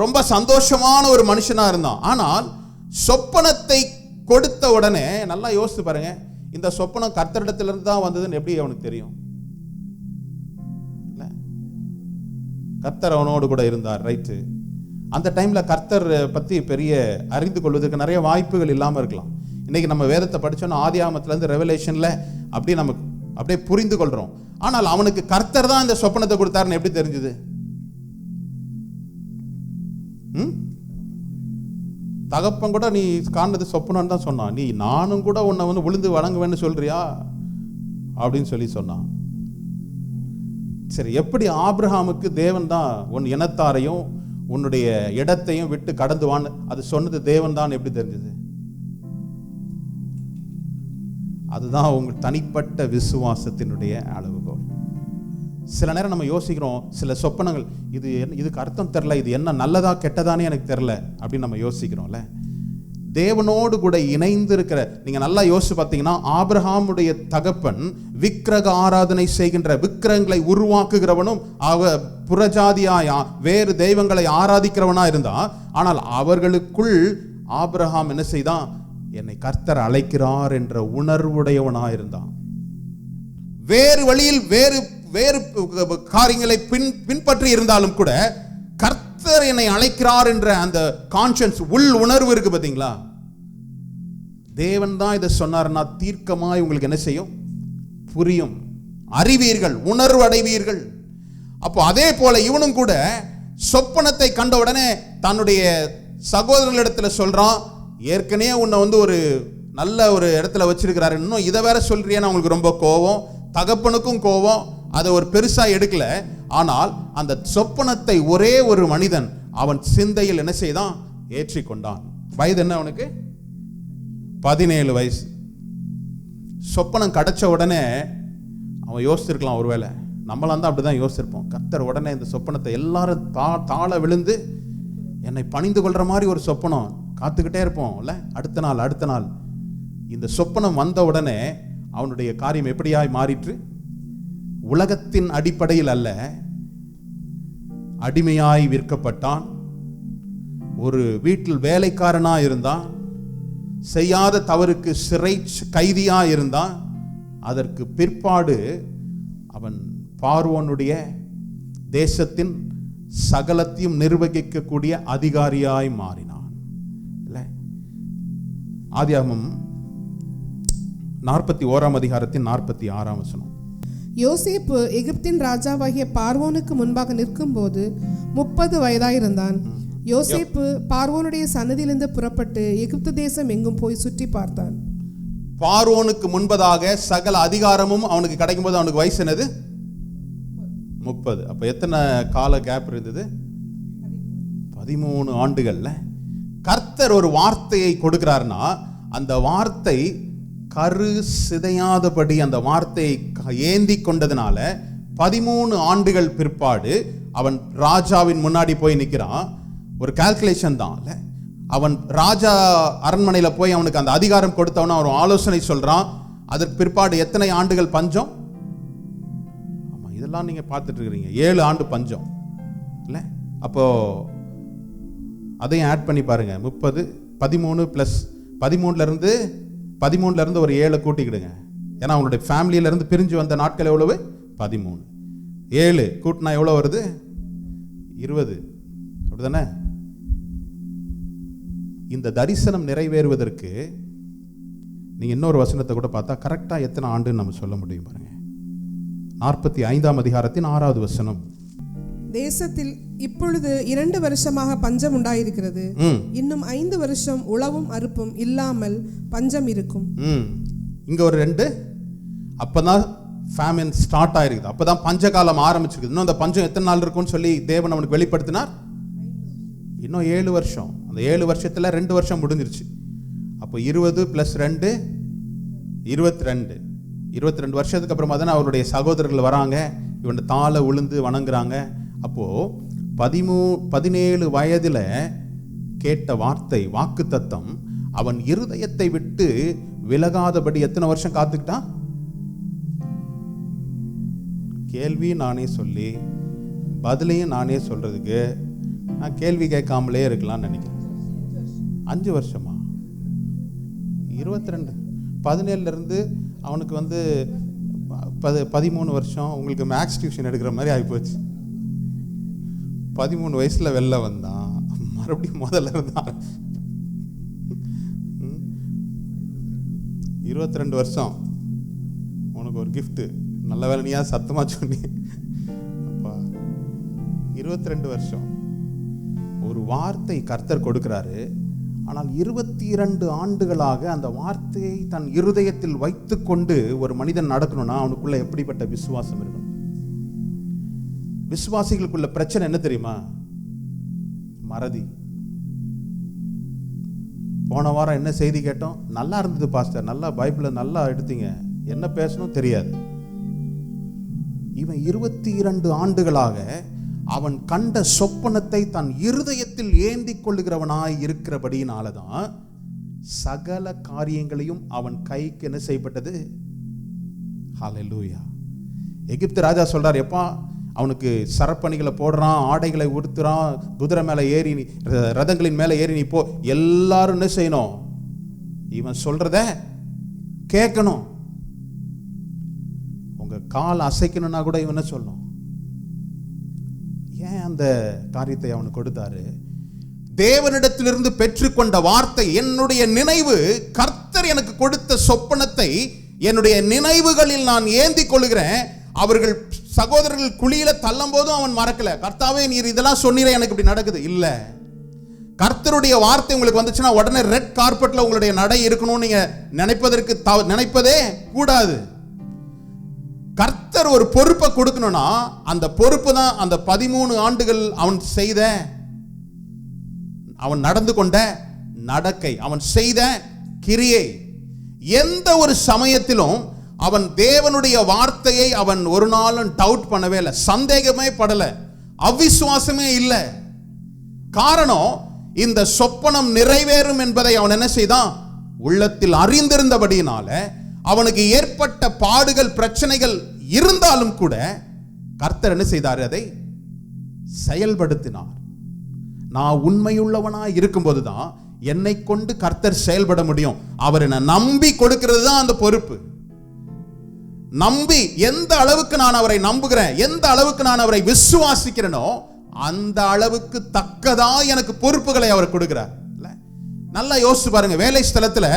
ரொம்ப சந்தோஷமான ஒரு மனுஷனா இருந்தான். ஆனால் சொப்பனத்தை கொடுத்த உடனே நல்லா யோசித்து பாருங்க, இந்த சொப்பனம் கர்த்தரிடத்திலிருந்து தான் வந்ததுன்னு எப்படி அவனுக்கு தெரியும்? கர்த்தர் அவனோடு கூட இருந்தார், ரைட்டு. அந்த டைம்ல கர்த்தர் பத்தி பெரிய அறிந்து கொள்வதற்கு நிறைய வாய்ப்புகள் இல்லாம இருக்கலாம். இன்னைக்கு நம்ம வேதத்தை படிச்சோம்னா ஆதியாகமத்துல இருந்து ரெவலேஷன்ல அப்படியே புரிந்து கொள்றோம். ஆனால் அவனுக்கு கர்த்தர் தான் இந்த சொப்பனத்தை கொடுத்தாருன்னு எப்படி தெரிஞ்சது? தகப்பன் கூட நீ காண்றது சொப்பனம் தான் சொன்னான். நீ நானும் கூட உன்னை விழுந்து வணங்குவேன்னு சொல்றியா அப்படின்னு சொன்னான். சரி, எப்படி ஆபிரகாமுக்கு தேவன் தான் உன் இனத்தாரையும் உன்னுடைய இடத்தையும் விட்டு கடந்து வான்னு அது சொன்னது தேவன் தான் எப்படி தெரிஞ்சது? அதுதான் உங்க தனிப்பட்ட விசுவாசத்தினுடைய அளவுகோல். சில நேரம் நம்ம யோசிக்கிறோம், சில சொப்பனங்கள் இதுக்கு அர்த்தம் தெரியல, இது என்ன நல்லதா கெட்டதானே எனக்கு தெரியல அப்படின்னு நம்ம யோசிக்கிறோம்ல. தேவனோடு கூட இணைந்து இருக்கிற நீங்க நல்லா யோசிச்சு பார்த்தீங்கன்னா, ஆபிரகாமுடைய தகப்பன் விக்கிரக ஆராதனை செய்கின்ற, விக்கிரகங்களை உருவாக்குகிறவனும் புறஜாதியா வேறு தெய்வங்களை ஆராதிக்கிறவனா இருந்தா. ஆனால் அவர்களுக்குள் ஆபிரகாம் என்ன செய்தான்? என்னை கர்த்தர் அழைக்கிறார் என்ற உணர்வுடையவனா இருந்தான். வேறு வழியில் வேறு வேறு காரியங்களை பின்பற்றி இருந்தாலும் கூட கர்த்தர் என்னை அழைக்கிறார் என்ற அந்த கான்ஷியன்ஸ், உள் உணர்வு இருக்கு பாத்தீங்களா? தேவன் தான் இதை சொன்னார்னா தீர்க்கமாய் உங்களுக்கு என்ன செய்யும்? புரியும், அறிவீர்கள், உணர்வு அடைவீர்கள். அப்போ அதே போல இவனும் கூட சொப்பனத்தை கண்ட உடனே தன்னுடைய சகோதரர்களிடத்துல சொல்றான், ஏற்கனவே உன்னை ஒரு நல்ல ஒரு இடத்துல வச்சிருக்கிறாரு, இன்னும் இதை வேற சொல்றியேன்னு அவங்களுக்கு ரொம்ப கோபம். தகப்பனுக்கும் கோபம், அதை ஒரு பெருசா எடுக்கல. ஆனால் அந்த சொப்பனத்தை ஒரே ஒரு மனிதன் அவன் சிந்தையில் என்ன செய்தான்? ஏற்றிக்கொண்டான். வயது என்ன அவனுக்கு? 17 வயசு. சொப்பனம் கிடைச்ச உடனே அவன் யோசிச்சிருக்கலாம், ஒருவேளை நம்மளாம் தான் அப்படிதான் யோசிச்சிருப்போம். கர்த்தர் உடனே இந்த சொப்பனத்தை எல்லாரும் தாழ விழுந்து என்னை பணிந்து கொள்ற மாதிரி ஒரு சொப்பனம் காத்துக்கிட்டே இருப்போம் இல்ல? அடுத்த நாள் இந்த சொப்பனம் வந்த உடனே அவனுடைய காரியம் எப்படியாய் மாறிற்று? உலகத்தின் அடிப்படையில் அல்ல, அடிமையாய் விற்கப்பட்டான். ஒரு வீட்டில் வேலைக்காரனா இருந்தான். செய்யாத தவறுக்கு சிறை கைதியா இருந்தான். அதற்கு பிற்பாடு அவன் பார்வோனுடைய தேசத்தின் சகலத்தையும் நிர்வகிக்கக்கூடிய அதிகாரியாய் மாறினான். இல்ல? ஆதியாகமம் 41 அதிகாரத்தின் 46 வசனம். யோசேப்பு எகிப்தின் ராஜாவாகிய பார்வோனுக்கு முன்பாக நிற்கும் போது 30 வயதாயிருந்தான். யோசேப்பு பார்வோனுடைய சன்னதியிலிருந்து புறப்பட்டு எகிப்து தேசம் எங்கும் போய் சுற்றி பார்த்தான். பார்வோனுக்கு முன்பதாக சகல அதிகாரமும் அவனுக்கு கிடைக்கும் போது அவனுக்கு வயசு என்னது? 30. அப்ப எத்தனை கால கேப் இருந்தது? 13 ஆண்டுகள்ல. கர்த்தர் ஒரு வார்த்தையை கொடுக்கிறார்னா அந்த வார்த்தை கரு சிதையாதபடி அந்த வார்த்தையை ஏந்தி கொண்டதுனால 13 ஆண்டுகள் பிற்பாடு அவன் ராஜாவின் முன்னாடி போய் நிற்கிறான். ஒரு கால்குலேஷன் தான். அவன் ராஜா அரண்மனையில போய் அவனுக்கு அந்த அதிகாரம் கொடுத்தவன ஒரு ஆலோசனை சொல்றான். அதற்கு பிற்பாடு எத்தனை ஆண்டுகள் பஞ்சம்? ஆமா, இதெல்லாம் நீங்க பார்த்துட்டு இருக்கிறீங்க. 7 ஆண்டு பஞ்சம் இல்ல? அப்போ அதையும் ஆட் பண்ணி பாருங்க. 30 13 பிளஸ் 13ல இருந்து ஒரு 7 கூட்டிக்கிடுங்க. ஏன்னா அவங்களுடைய ஃபேமிலியில இருந்து பிரிஞ்சு வந்த நாட்கள் எவ்வளவு? 13. 7 கூட்டினா எவ்வளவு வருது? 20. அப்படிதானே? இந்த தரிசனம் நிறைவேறுவதற்கு நீங்க இன்னொரு வசனத்தை கூட பார்த்தா கரெக்டா எத்தனை ஆண்டுன்னு நம்ம சொல்ல முடியும் பாருங்க. 45 அதிகாரத்தின் 6வது வசனம். தேசத்தில் இப்பொழுது 2 வருஷமாக பஞ்சம் உண்டாயிருக்கிறது. இன்னும் 5 வருஷம் உழவும் அறுப்பும் இல்லாமல் பஞ்சம் இருக்கும். இங்க ஒரு 2. அப்பதான் ஃபேமின் ஸ்டார்ட் ஆயிருக்குது. அப்பதான் பஞ்சகாலம் ஆரம்பிச்சிருக்கு. இன்னும் அந்த பஞ்சம் எத்தனை நாள் இருக்கும்னு சொல்லி தேவன் அவனுக்கு வெளிப்படுத்தினார். இன்னும் 7 வருஷம். அந்த 7 வருஷத்துல 2 வருஷம் முடிஞ்சிருச்சு. அப்போ 20 + 2 22. 22 வருஷத்துக்கு அப்புறமா தானே அவருடைய சகோதரர்கள் வராங்க. இவன் தாழ விழுந்து வணங்குறாங்க. அப்போ 17 வயதுல கேட்ட வார்த்தை, வாக்கு தத்தம் அவன் இருதயத்தை விட்டு விலகாதபடி எத்தனை வருஷம் காத்துக்கிட்டான்? கேள்வி நானே சொல்லி பதிலையும் நானே சொல்றதுக்கு நான் கேள்வி கேட்காமலே இருக்கலாம்னு நினைக்கிறேன். 5 வருஷமா? 22 17ல இருந்து அவனுக்கு 13 வருஷம். உங்களுக்கு மேக்ஸ் டியூஷன் எடுக்கிற மாதிரி ஆகிப்போச்சு. 13 வயசுல வெளில வந்தான், மறுபடியும் முதல்ல இருந்தான். 22 வருஷம் உனக்கு ஒரு கிஃப்ட். நல்ல வேலை நீயா சத்தமா சொன்னி. அப்பா 22 வருஷம் ஒரு வார்த்தை கர்த்தர் கொடுக்கிறாரு. ஆனால் 22 ஆண்டுகளாக அந்த வார்த்தையை தன் இருதயத்தில் வைத்துக் கொண்டு ஒரு மனிதன் நடக்கணும்னா அவனுக்குள்ள எப்படிப்பட்ட விசுவாசம் இருக்கணும்? விசுவாசிகளுக்குள்ள பிரச்சனை என்ன தெரியுமா? மறதி. போன வாரம் என்ன செய்தி கேட்டோம்? நல்லா இருந்தது பாஸ்டர், நல்லா பைபிளை நல்லா எடுத்தீங்க, என்ன பேசணும் தெரியாது. இவன் 22 ஆண்டுகளாக அவன் கண்ட சொப்பனத்தை தன் இருதயத்தில் ஏந்தி கொள்ளுகிறவனாய் இருக்கிறபடியினாலதான் சகல காரியங்களையும் அவன் கைக்கு என்ன செய்யப்பட்டது? ஹல்லேலூயா. எகிப்து ராஜா சொல்றார், எப்பா அவனுக்கு சரப்பணிகளை போடுறான், ஆடைகளை உடுத்துறான், குதிரை மேல ஏறி ரதங்களின் மேல ஏறி நீ போ, எல்லாரும் என்ன செய்யணும்? இவன் சொல்றத கேட்கணும். உங்க கால் அசைக்கணும்னா கூட இவன் என்ன சொல்லணும்? ஏன் அந்த காரியத்தை அவனுக்கு கொடுத்தாரு? தேவனிடத்திலிருந்து பெற்றுக்கொண்ட வார்த்தை, என்னுடைய நினைவு, கர்த்தர் எனக்கு கொடுத்த சொப்பனத்தை என்னுடைய நினைவுகளில் நான் ஏந்தி கொள்கிறேன். அவர்கள் சகோதரர்கள் குழியில தள்ளும் போதும் அவன் மறக்கல. கர்த்தாவே நீர் இதெல்லாம் சொன்னீரே, எனக்கு இப்படி நடக்குது இல்ல. கர்த்தருடைய வார்த்தை உங்களுக்கு வந்துச்சுன்னா உடனே ரெட் கார்பெட்ல உங்களுடைய நடை இருக்கணும்னு நீங்க நினைப்பதே கூடாது. கர்த்தர் ஒரு பொறுப்பை கொடுக்கணும்னா அந்த பொறுப்பு தான் அந்த 13 ஆண்டுகள் அவன் நடந்து கொண்ட நடக்கை, அவன் செய்த கிரியை. எந்த ஒரு சமயத்திலும் அவன் தேவனுடைய வார்த்தையை அவன் ஒரு நாளும் டவுட் பண்ணவே இல்லை, சந்தேகமே படல, அவிசுவாசமே இல்லை. காரணம், இந்த சொப்பனம் நிறைவேறும் என்பதை அவன் என்ன செய்தான், உள்ளத்தில் அறிந்திருந்தபடியினால அவனுக்கு ஏற்பட்ட பாடுகள் பிரச்சனைகள் இருந்தாலும் கூட கர்த்தர் என்ன செய்தார், அதை செயல்படுத்தினார். நான் உண்மையுள்ளவனாய் இருக்கும்போதுதான் என்னை கொண்டு கர்த்தர் செயல்பட முடியும். அவர் என்ன நம்பி கொடுக்கிறது தான் அந்த பொறுப்பு. நம்பி எந்த அளவுக்கு நான் அவரை நம்புகிறேன், எந்த அளவுக்கு நான் அவரை விசுவாசிக்கிறேனோ அந்த அளவுக்கு தக்கதா எனக்கு பொறுப்புகளை அவர் கொடுக்கிறார். நல்லா யோசிச்சு பாருங்க, வேலை ஸ்தலத்துல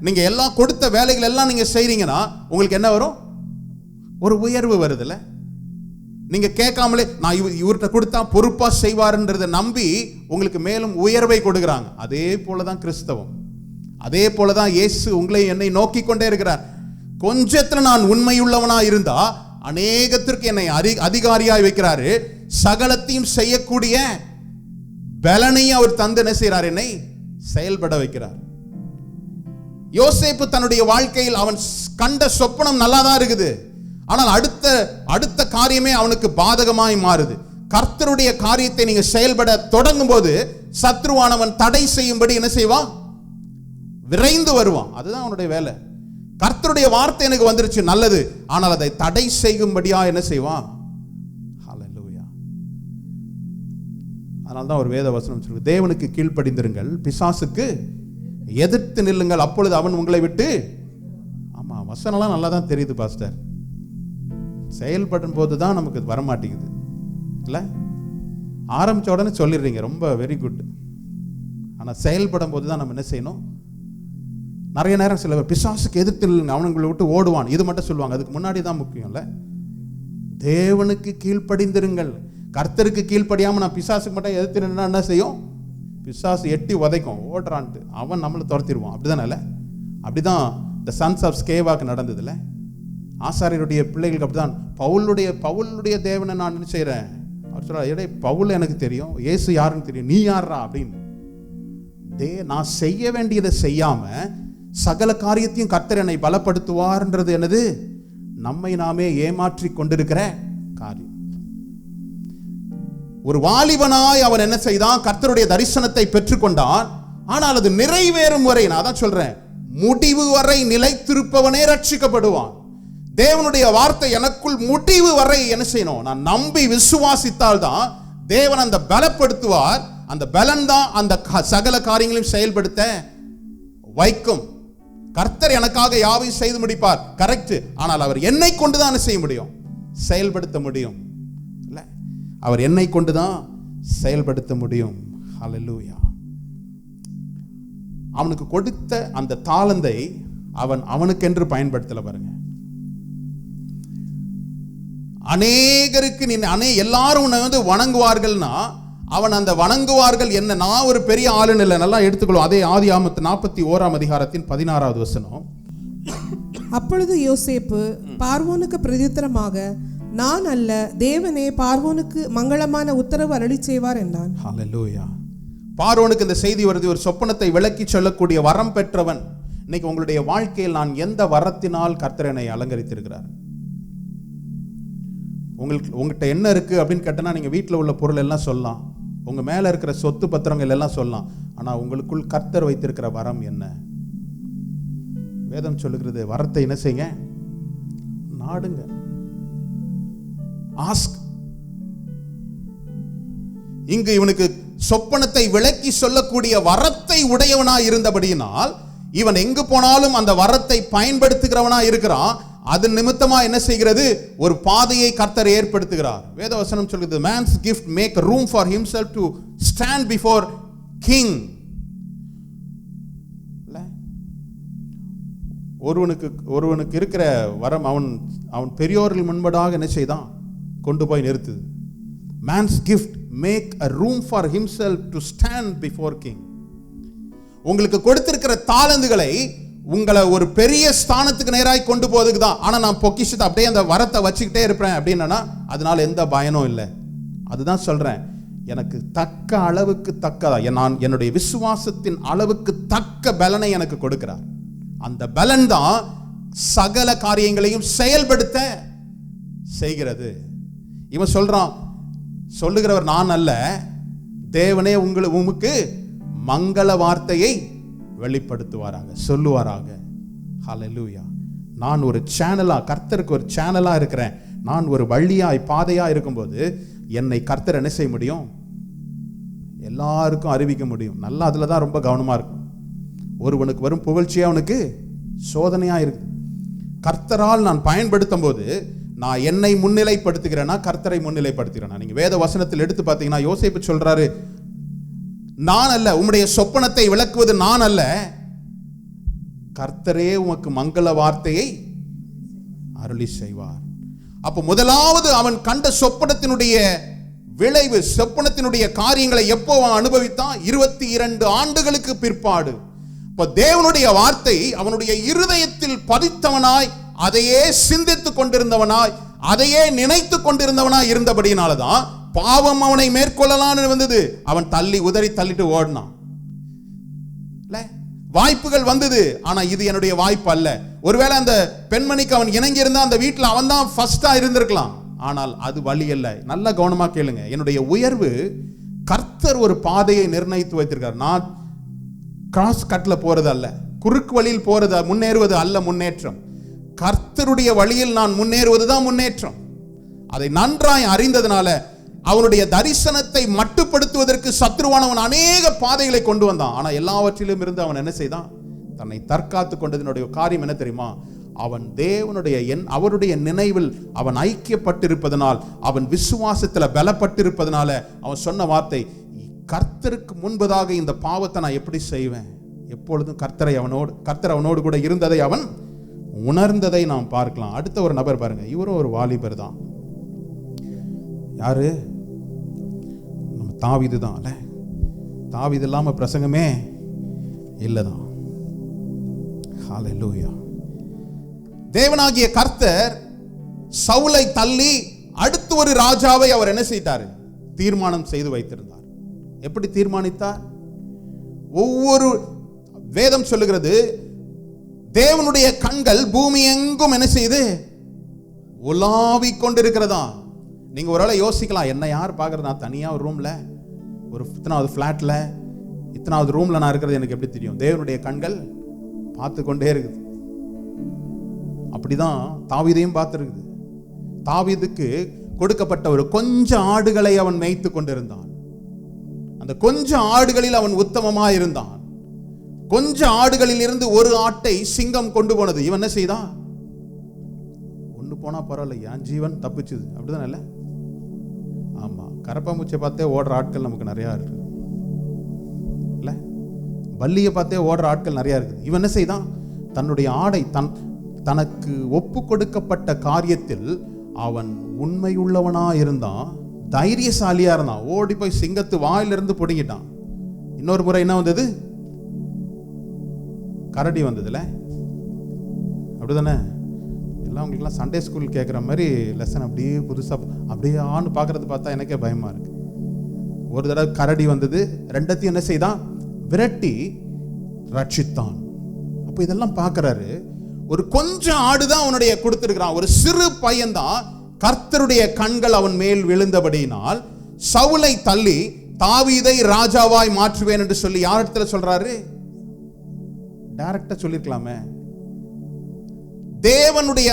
நீங்க எல்லாம் கொடுத்த வேலைகள் எல்லாம் நீங்க செய்றீங்கன்னா உங்களுக்கு என்ன வரும், ஒரு உயர்வு வருதுல்ல. நீங்க கேட்காமலே நான் இவர்கிட்ட கொடுத்தா பொறுப்பா செய்வார்ன்றதை நம்பி உங்களுக்கு மேலும் உயர்வை கொடுக்கிறாங்க. அதே போலதான் கிறிஸ்தவம், அதே போலதான் இயேசு உங்களை என்னை நோக்கி கொண்டே இருக்கிறார். கொஞ்சத்துல நான் உண்மையுள்ளவனா இருந்தா அநேகத்திற்கு என்னை அதிகாரியாய் வைக்கிறாரு. சகலத்தையும் செய்யக்கூடிய பலனையும் அவர் தந்து என்ன செய்கிறார், என்னை செயல்பட வைக்கிறார். யோசேப்பு தன்னுடைய வாழ்க்கையில் அவன் கண்ட சொப்பனம் நல்லா தான் இருக்குது, ஆனால் அடுத்த காரியமே அவனுக்கு பாதகமாய் மாறுது. கர்த்தருடைய காரியத்தை நீங்க செயல்பட தொடங்கும் போது சத்ருவானவன் தடை செய்யும்படி என்ன செய்வான், விரைந்து வருவான். அதுதான் அவனுடைய வேலை. கர்த்தருடைய வார்த்தை எனக்கு வந்துருச்சு, நல்லது, ஆனால் அதை தடை செய்யும்படியா என்ன செய்வான். ஹல்லேலூயா. அதனால்தான் ஒரு வேத வசனம் சொல்லுது, தேவனுக்கு கீழ்ப்படிந்திருங்கள், பிசாசுக்கு எதிர்த்து நில்லுங்கள், அப்பொழுது அவன் உங்களை விட்டு. ஆமா, வசனம்லாம் நல்லா தான் தெரியுது பாஸ்டர், செயல்படும் போது தான் நமக்கு வரமாட்டேங்குது இல்ல. ஆரம்பிச்ச உடனே சொல்லிடுறீங்க, ரொம்ப வெரி குட். ஆனா செயல்படும் போது தான் நம்ம என்ன செய்யணும். நிறைய நேரம் சில பிசாசுக்கு எதிர்த்து நில்லுங்க, அவனுங்களை விட்டு ஓடுவான், இது மட்டும் சொல்லுவாங்க. அதுக்கு முன்னாடி தான் முக்கியம்ல, தேவனுக்கு கீழ்ப்படிந்திருங்கள். கர்த்தருக்கு கீழ்ப்படியாம நான் பிசாசுக்கு மட்டும் எதிர்த்து நின்னா என்ன செய்யும், பிசாசு எட்டி உதைக்கும், ஓடுறான்ட்டு அவன் நம்மளை துரத்திடுவான். அப்படிதானே? அப்படிதான் த சன்ஸ் ஆஃப் ஸ்கேவாக்கு நடந்ததுல. ஆசாரியருடைய பிள்ளைகளுக்கு அப்படிதான். பவுலுடைய தேவனை நான் என்ன செய்யறேன், அவர் சொல்ற, பவுல் எனக்கு தெரியும், இயேசு யாருன்னு தெரியும், நீ யாரா அப்படின்னு. நான் செய்ய வேண்டியதை செய்யாம சகல காரியத்தையும் கர்த்தர் என்னை பலப்படுத்துவார்ன்றது என்னது, நம்மை நாமே ஏமாற்றி கொண்டிருக்கிற காரியம். ஒரு வாலிபனாய் அவன் என்ன செய்தான், கர்த்தருடைய தரிசனத்தை பெற்றுக்கொண்டான். ஆனால் அது நிறைவேறும் வரை, நான் தான் சொல்றேன், முடிவு வரை நிலைத்திருப்பவனே ரட்சிக்கப்படுவான். தேவனுடைய வார்த்தை எனக்குள் முடிவு வரை என்ன செய்யணும், நான் நம்பி விசுவாசித்தால் தான் தேவன் அந்த பலப்படுத்துவார். அந்த பலன் தான் அந்த சகல காரியங்களையும் செயல்படுத்த வைக்கும். கர்த்தர் எனக்காக யாவையும் செய்து முடிப்பார், கரெக்ட். ஆனால் அவர் என்னை கொண்டுதான் செய்ய முடியும், செயல்படுத்த முடியும் இல்ல. அவர் என்னை கொண்டுதான் செயல்படுத்த முடியும். ஹல்லேலூயா. அவனுக்கு கொடுத்த அந்த தாளந்தை அவனுக்கென்று பயன்படுத்தல பாருங்க. அநேகருக்கு எல்லாரும் உன்னை வந்து வணங்குவார்கள்னா அவன் அந்த வணங்குவார்கள் என்ன, நான் ஒரு பெரிய ஆளுன்னு இல்லை. நல்லா எடுத்துக்கொள்ளும். அதே ஆதியாகமம் 41 அதிகாரத்தின் 16வது வசனம். அப்பொழுது யோசேப்பு பார்வோனுக்கு பிரதித்திரமாக, நான் அல்ல, தேவனே பார்வோனுக்கு மங்களமான உத்தரவு அருளி செய்வார் என்றான். ஹல்லேலூயா. பார்வோனுக்கு இந்த செய்தி வருது, ஒரு சொப்பனத்தை விளக்கி சொல்லக்கூடிய வரம் பெற்றவன். இன்னைக்கு உங்களுடைய வாழ்க்கையில் நான் எந்த வரத்தினால் கர்த்தர் என்னை அலங்கரித்திருக்கிறார். உங்கள்கிட்ட என்ன இருக்கு அப்படின்னு கேட்டனா, நீங்க வீட்டில் உள்ள பொருள் எல்லாம் சொல்லலாம், உங்க மேல இருக்கிற சொத்து பத்திரங்கள் எல்லாம் சொல்லலாம். ஆனா உங்களுக்குள் கர்த்தர் வைத்திருக்கிற வரம் என்ன? வேதம் சொல்லுகிறது, வரத்தை என்ன செய்யுங்க, நாடுங்க, ஆஸ்க். இங்கு இவனுக்கு சொப்பனத்தை விளக்கி சொல்லக்கூடிய வரத்தை உடையவனாய் இருந்தபடியினால் இவன் எங்கு போனாலும் அந்த வரத்தை பயன்படுத்துகிறவனா இருக்கிறான். அது நிமித்தமா என்ன செய்கிறது, ஒரு பாதையை கர்த்தர் ஏற்படுத்துகிறார். வேதவசனம் சொல்கிறது, man's gift make room for himself to stand before king. ஒருவனுக்கு இருக்கிற வரம் அவன் பெரியோர்கள் முன்பதாக என்ன செய்தான், கொண்டு போய் நிறுத்துது. man's gift make a room for himself to stand before king. உங்களுக்கு கொடுத்திருக்கிற தாளந்துகளை உங்களை ஒரு பெரிய ஸ்தானத்துக்கு நேராய் கொண்டு போறதுக்கு தான். ஆனா நான் பொக்கிஷத்தை அப்படியே அந்த வரத்தை வச்சுக்கிட்டே இருப்பேன் அப்படின்னா அதனால எந்த பயனும் இல்லை. அதுதான் சொல்றேன், எனக்கு தக்க அளவுக்கு தக்கதா நான் என்னுடைய விசுவாசத்தின் அளவுக்கு தக்க பலனை எனக்கு கொடுக்கிறார். அந்த பலன் தான் சகல காரியங்களையும் செயல்படுத்த செய்கிறது. இவன் சொல்றான், சொல்லுகிறவர் நான் அல்ல, தேவனே உமக்கு மங்கள வார்த்தையை வெளிப்படுத்துவாராக, சொல்லுவாராக. ஹல்லேலூயா. நான் ஒரு சேனலா, கர்த்தருக்கு ஒரு சேனலா இருக்கிறேன். நான் ஒரு வழியாய் பாதையா இருக்கும்போது என்னை கர்த்தர் என்ன செய்ய முடியும்? எல்லாருக்கும் அறிவிக்க முடியும். நல்லா அதுல தான் ரொம்ப கவனமா இருக்கும். ஒருவனுக்கு வரும் புகழ்ச்சியா அவனுக்கு சோதனையா இருக்கு. கர்த்தரால் நான் பயன்படுத்தும் போது நான் என்னை முன்னிலைப்படுத்துகிறேன்னா கர்த்தரை முன்னிலைப்படுத்துகிறேன்னா? நீங்க வேத வசனத்தில் எடுத்து பார்த்தீங்கன்னா யோசேப்பு சொல்றாரு, நான் அல்ல, உம்முடைய சொப்பனத்தை விளக்குவது நான் அல்ல, கர்த்தரே உமக்கு மங்கள வார்த்தையை அருளி செய்வார். அப்ப முதலாவது அவன் கண்ட சொப்பனத்தினுடைய விளைவு, சொப்பனத்தினுடைய காரியங்களை எப்போ அவன் அனுபவித்தான்? 22 ஆண்டுகளுக்கு பிற்பாடு. இப்ப தேவனுடைய வார்த்தை அவனுடைய இருதயத்தில் பதித்தவனாய், அதையே சிந்தித்துக் கொண்டிருந்தவனாய், அதையே நினைத்து கொண்டிருந்தவனாய் இருந்தபடியினாலதான் பாவம் அவனை மேற்கொள்ளலான்னு வந்தது. அவன் உதறி தள்ளிட்டு ஓடினான். வாய்ப்புகள் வந்தது, ஆனா இது என்னுடைய வாய்ப்பு அல்ல. ஒருவேளை அந்த பெண்மணிக்கு அவன் இணங்கி இருந்தா அந்த வீட்டில் அவன் தான் ஃபர்ஸ்டா இருந்திருக்கலாம். ஆனால் அது வழி அல்ல. நல்ல கவனமா கேளுங்க. என்னுடைய உயர்வு கர்த்தர் ஒரு பாதையை நிர்ணயித்து வைத்திருக்கார். நான் கிராஸ் கட்ல போறது அல்ல, குறுக்கு வழியில் போறது முன்னேறுவது அல்ல முன்னேற்றம். கர்த்தருடைய வழியில் நான் முன்னேறுவதுதான் முன்னேற்றம். அதை நன்றாய் அறிந்ததனால அவனுடைய தரிசனத்தை மட்டுப்படுத்துவதற்கு சத்ருவானவன் அநேக பாதைகளை கொண்டு வந்தான். ஆனா எல்லாவற்றிலும் இருந்து அவன் என்ன செய்தான்? தன்னை தற்காத்து கொண்டதனுடைய காரியம் என்ன தெரியுமா? அவன் தேவனுடைய அவருடைய நினைவில் அவன் ஐக்கியப்பட்டிருப்பதனால், அவன் விசுவாசத்தில் பலப்பட்டிருப்பதனால அவன் சொன்ன வார்த்தை, கர்த்தருக்கு முன்பதாக இந்த பாவத்தை நான் எப்படி செய்வேன்? எப்பொழுதும் கர்த்தர் அவனோடு கூட இருந்ததை அவன் உணர்ந்ததை நாம் பார்க்கலாம். அடுத்த ஒரு நபர் பாருங்க, இவரும் ஒரு வாலிபர் தான். யாரு? நம்ம தாவீது தான். அல்ல, தாவீது இல்லாம பிரசங்கமே இல்லதான். ஹல்லேலூயா. தேவனாகிய கர்த்தர் சவுலை தள்ளி அடுத்து ஒரு ராஜாவை அவர் என்ன செய்தார்? தீர்மானம் செய்து வைத்திருந்தார். எப்படி தீர்மானித்தார்? ஒவ்வொரு வேதம் சொல்லுகிறது, தேவனுடைய கண்கள் பூமி எங்கும் என்ன செய்து உலாவிக் கொண்டிருக்கிறதா. நீங்க ஒருவேளை யோசிக்கலாம், என்ன யார் பார்க்கறது? நான் தனியா ஒரு ரூம்ல, ஒரு இத்தனாவது பிளாட்ல, இத்தனாவது ரூம்ல நான் இருக்கிறது எனக்கு எப்படி தெரியும்? தேவனுடைய கண்கள் பார்த்து கொண்டே இருக்குது. அப்படிதான் தாவீதையும் பார்த்திருக்குது. தாவீதுக்கு கொடுக்கப்பட்ட ஒரு கொஞ்சம் ஆடுகளை அவன் மேய்த்து கொண்டிருந்தான். அந்த கொஞ்சம் ஆடுகளில் அவன் உத்தமமா இருந்தான். கொஞ்சம் ஆடுகளில் இருந்து ஒரு ஆட்டை சிங்கம் கொண்டு போனது. இவன் என்ன செய்தான்? ஒன்று போனா பரவாயில்ல, என் ஜீவன் தப்பிச்சுது. அப்படிதான் இல்ல? ஆமா, கரப்பாம்பூச்சியை பார்த்தே ஓடுற ஆட்கள் நமக்கு நிறைய இருக்கு இல்ல? பல்லியை பார்த்தே ஓடுற ஆட்கள் நிறைய இருக்குது. இவன் என்ன செய்தான்? தன்னுடைய ஆடை தனக்கு ஒப்பு கொடுக்கப்பட்ட காரியத்தில் அவன் உண்மையுள்ளவனா இருந்தான், தைரியசாலியா இருந்தான். ஓடி போய் சிங்கத்து வாயிலிருந்து பிடுங்கிட்டான். இன்னொரு முறை என்ன வந்தது? கரடி வந்ததுல. அப்படிதானே? எல்லாம் உங்களுக்குலாம் சண்டே ஸ்கூல் கேட்குற மாதிரி லெசன் அப்படியே புதுசாக அப்படியே ஆன்னு பார்க்கறது பார்த்தா எனக்கே பயமா இருக்கு. ஒரு தடவை கரடி வந்தது, ரெண்டத்தையும் என்ன செய்தான்? விரட்டி ரட்சித்தான். அப்போ இதெல்லாம் பார்க்கறாரு. ஒரு கொஞ்சம் ஆடுதான் அவனுடைய கொடுத்திருக்கிறான். ஒரு சிறு பையன்தான். கர்த்தருடைய கண்கள் அவன் மேல் விழுந்தபடியினால் சவுலை தள்ளி தாவீதை ராஜாவாய் மாற்றுவேன் என்று சொல்லி யார் இடத்துல சொல்றாரு? டைரக்டா சொல்லிருக்கலாமே. தேவனுடைய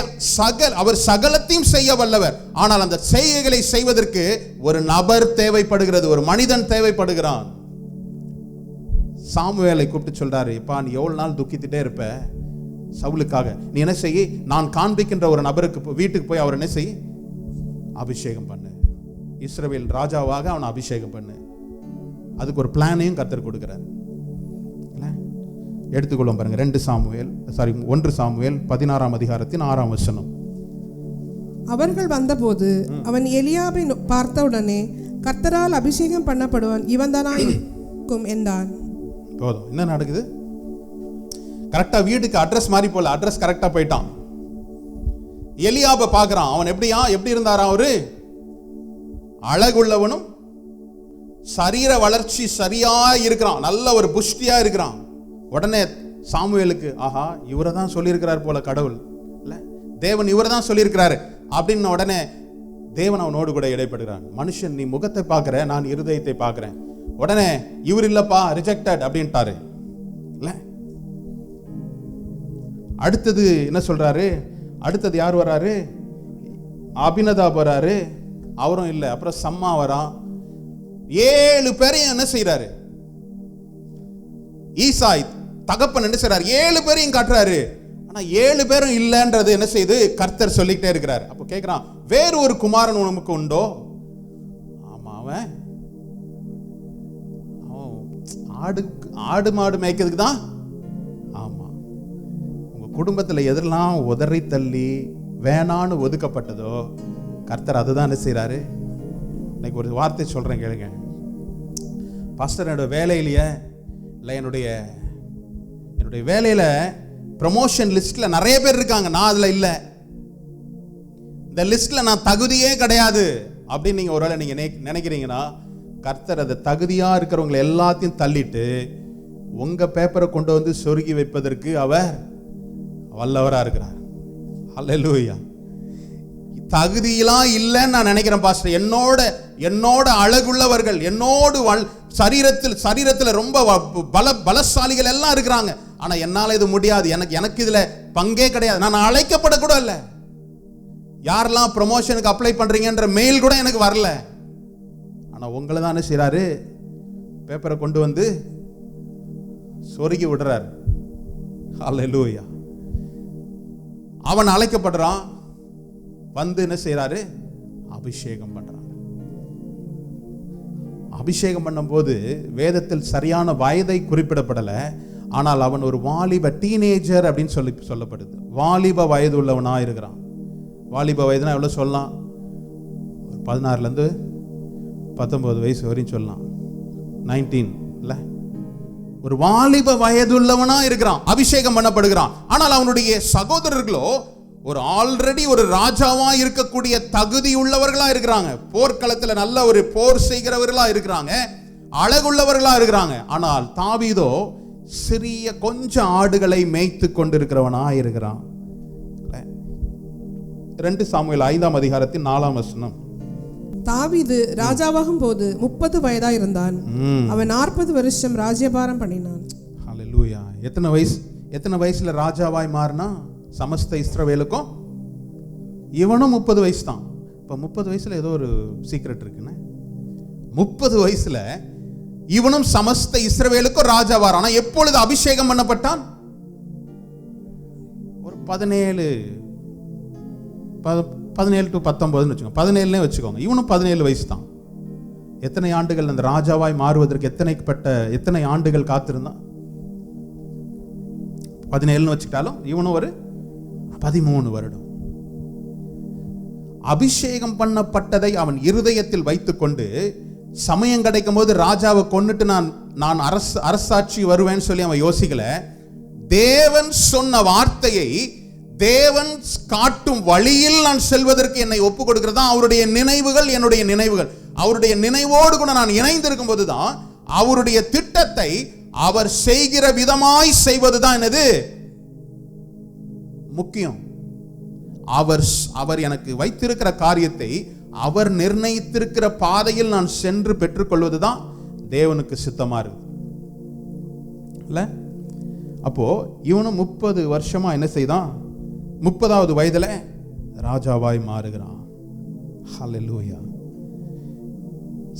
அவர் சகலத்தையும் செய்ய வல்லவர். ஆனால் அந்த செய்கைகளை செய்வதற்கு ஒரு நபர் தேவைப்படுகிறது, ஒரு மனிதன் தேவைப்படுகிறான். சாமுவேலை கூப்பிட்டு சொல்றாரு, எப்பா நீ எவ்வளவு நாள் துக்கித்துட்டே இருப்ப சவுலுக்காக, நீ என்ன செய்ய, நான் காண்பிக்கின்ற ஒரு நபருக்கு வீட்டுக்கு போய் அவர் என்ன செய்ய, அபிஷேகம் பண்ணு, இஸ்ரவேல் ராஜாவாக அவனை அபிஷேகம் பண்ணு. அதுக்கு ஒரு பிளானையும் கர்த்தர் கொடுக்கிறார். எடுத்துக்கொள்ளும் பாருங்க, 1 சாமுவேல் 16 அதிகாரத்தின் 6 வசனம். அவர்கள் வந்தபோது அவன் எலியாபை பார்த்தவுடனே, கர்த்தரால் அபிஷேகம் பண்ணப்படுவான் இவன்தானா இருக்கும் என்றான். போதும். என்ன நடக்குது? கரெக்டா வீட்டுக்கு அட்ரஸ் மாதிரி போல, அட்ரஸ் கரெக்டா போயிட்டான். எலியாபை பார்க்கறான். அவன் எப்படி இருந்தாரா? அவரு அழகுள்ளவனும் சரீர வளர்ச்சி சரியா இருக்கிறான், நல்ல ஒரு புஷ்டியா இருக்கிறான். உடனே சாமுவேலுக்கு, ஆஹா, இவரை தான் சொல்லியிருக்கிறார் போல கடவுள், இல்ல தேவன் இவரை தான் சொல்லியிருக்கிறாரு அப்படின்னு உடனே தேவன் அவனோடு கூட இடைப்படுகிறான். மனுஷன், நீ முகத்தை பார்க்கிற, நான் இருதயத்தை பார்க்கிறேன். உடனே இவர் இல்லப்பா, ரிஜெக்டட் அப்படின்ட்டாரு. இல்ல அடுத்தது என்ன சொல்றாரு? அடுத்தது யார் வராரு? அபினதாப் வராரு, அவரும் இல்லை. அப்புறம் சம்மா வரா. 7 பேரையும் என்ன செய்யறாரு? ஈசாய் தகப்பன் என்ன செய்யறாரு? 7 பேரையும் காட்டுறாரு. ஆனா 7 பேரும் இல்லைன்றது என்ன செய்து கர்த்தர் சொல்லிக்கிட்டே இருக்கிறார். அப்போ கேட்கிறான், வேறு ஒரு குமாரன் உனக்கு உண்டோ? ஆமா, அவன் ஆடு மாடு மேய்க்கிறதுக்கு தான். ஆமா, உங்க குடும்பத்துல எதெல்லாம் உதறி தள்ளி வேணான்னு ஒதுக்கப்பட்டதோ கர்த்தர் அதுதான் என்ன செய்யறாரு. இன்னைக்கு ஒரு வார்த்தை சொல்றேன் கேளுங்க. பாஸ்டர், என்னோட வேலையிலேயே இல்லை, என்னுடைய வேலையில ப்ரமோஷன் லிஸ்ட்ல நிறைய பேர் இருக்காங்க, நான் அதுல இல்லை, இந்த லிஸ்ட்ல நான் தகுதியே கிடையாது அப்படின்னு நீங்க ஒருவேளை நீங்க நினைக்கிறீங்கன்னா, கர்த்தர் அதை தகுதியா இருக்கிறவங்களை எல்லாத்தையும் தள்ளிட்டு உங்க பேப்பரை கொண்டு வந்து சொருகி வைப்பதற்கு அவர் வல்லவரா இருக்கிறார். அல்லேலூயா. தகுதியெல்லாம் இல்லைன்னு நான் நினைக்கிறேன் பாஸ்டர். என்னோட அழகுள்ளவர்கள், என்னோடு சரீரத்தில் ரொம்ப பலசாலிகள் எல்லாம் இருக்கிறாங்க, ஆனா என்னால இது முடியாது, எனக்கு இதுல பங்கே கிடையாது, நான் அழைக்கப்படக்கூட இல்லை. யாரெல்லாம் ப்ரமோஷனுக்கு அப்ளை பண்றீங்கன்ற மெயில் கூட எனக்கு வரல. ஆனா உங்களை தான் என்ன செய்யறாரு? பேப்பரை கொண்டு வந்து சொருகி விடுறாரு. அல்லேலூயா. அவன் அழைக்கப்படுறான், வந்து என்ன செய்யறாரு? அபிஷேகம் பண்றாரு. அபிஷேகம் பண்ணும்போது வேதத்தில் சரியான வயதை குறிப்பிடப்படல, ஆனால் அவன் ஒரு வாலிப டீனேஜர் அப்படின்னு சொல்லப்படுது. வாலிப வயது உள்ளவனா இருக்கிறான். வாலிப வயதுனா எவ்வளவு சொல்லலாம்? 16 இருந்து 19 வயசு வரையும் சொல்லலாம். 19 இல்ல, ஒரு வாலிப வயதுள்ளவனா இருக்கிறான், அபிஷேகம் பண்ணப்படுகிறான். ஆனால் அவனுடைய சகோதரர்களோ ஒரு ஆல்ரெடி ஒரு ராஜாவா இருக்கக்கூடிய தகுதி உள்ளவர்களா இருக்கிறாங்க, போர்க்களத்துல நல்ல ஒரு போர் செய்கிறவர்களா இருக்கிறாங்க, அழகுள்ளவர்களா இருக்கிறாங்க. ஆனால் தாவீதோ சிறிய கொஞ்சம் ஆடுகளை மேய்த்து கொண்டிருக்கிறவனா இருக்கிறான். 2 சாமுவேல் 5ஆம் அதிகாரத்தின் 4ஆம் வசனம். தாவீது ராஜாவாகும் போது 30 வயதா இருந்தான். அவன் 40 வருஷம் ராஜ்யபாரம் பண்ணினான். ஹல்லேலூயா. எத்தனை வயசுல ராஜாவாய் மாறினா? சமஸ்த இஸ்ரவேலுக்கும் இவனும் 30 வயசு தான். இப்ப 30 வயசுல ஏதோ ஒரு சீக்ரெட் இருக்குன்னு, 30 வயசுல இவனும் சமஸ்த இஸ்ரவேலுக்கும் ராஜாவார். ஆனா எப்பொழுது அபிஷேகம் பண்ணப்பட்டான்? ஒரு 17 to 19 வச்சுக்கோங்க, 17 வச்சுக்கோங்க. இவனும் 17 வயசு தான். எத்தனை ஆண்டுகள் அந்த ராஜாவாய் மாறுவதற்கு எத்தனை ஆண்டுகள் காத்திருந்தான்? 17 வச்சுக்கிட்டாலும் இவனும் ஒரு 13 வருடம். அபிஷேகம் பண்ணப்பட்டதை அவன் இருதயத்தில் வைத்துக்கொண்டு சமயம் கிடைக்கும் போது ராஜாவை கொன்னுட்டு நான் அரசாட்சி வருவேன்னு சொல்லி அவன் யோசிக்கல. தேவன் சொன்ன வார்த்தையை, தேவன் காட்டும் வழியில் நான் செல்வதற்கு என்னை ஒப்பு கொடுக்கிறதா அவருடைய நினைவுகள், என்னுடைய நினைவுகள். அவருடைய நினைவோடு கூட நான் இணைந்திருக்கும் போதுதான் அவருடைய திட்டத்தை அவர் செய்கிற விதமாய் செய்வதுதான் என்னது முக்கியம். அவர் எனக்கு வைத்திருக்கிற காரியத்தை அவர் நிர்ணயித்திருக்கிற பாதையில் நான் சென்று பெற்றுக்கொள்வதுதான் தேவனுக்கு சித்தமா இருக்கு. இல்ல, அப்போ இவனும் 30 வருஷமா என்ன செய்தான்? 30வது வயதுல ராஜாவாய் மாறுகிறான். ஹல்லேலூயா.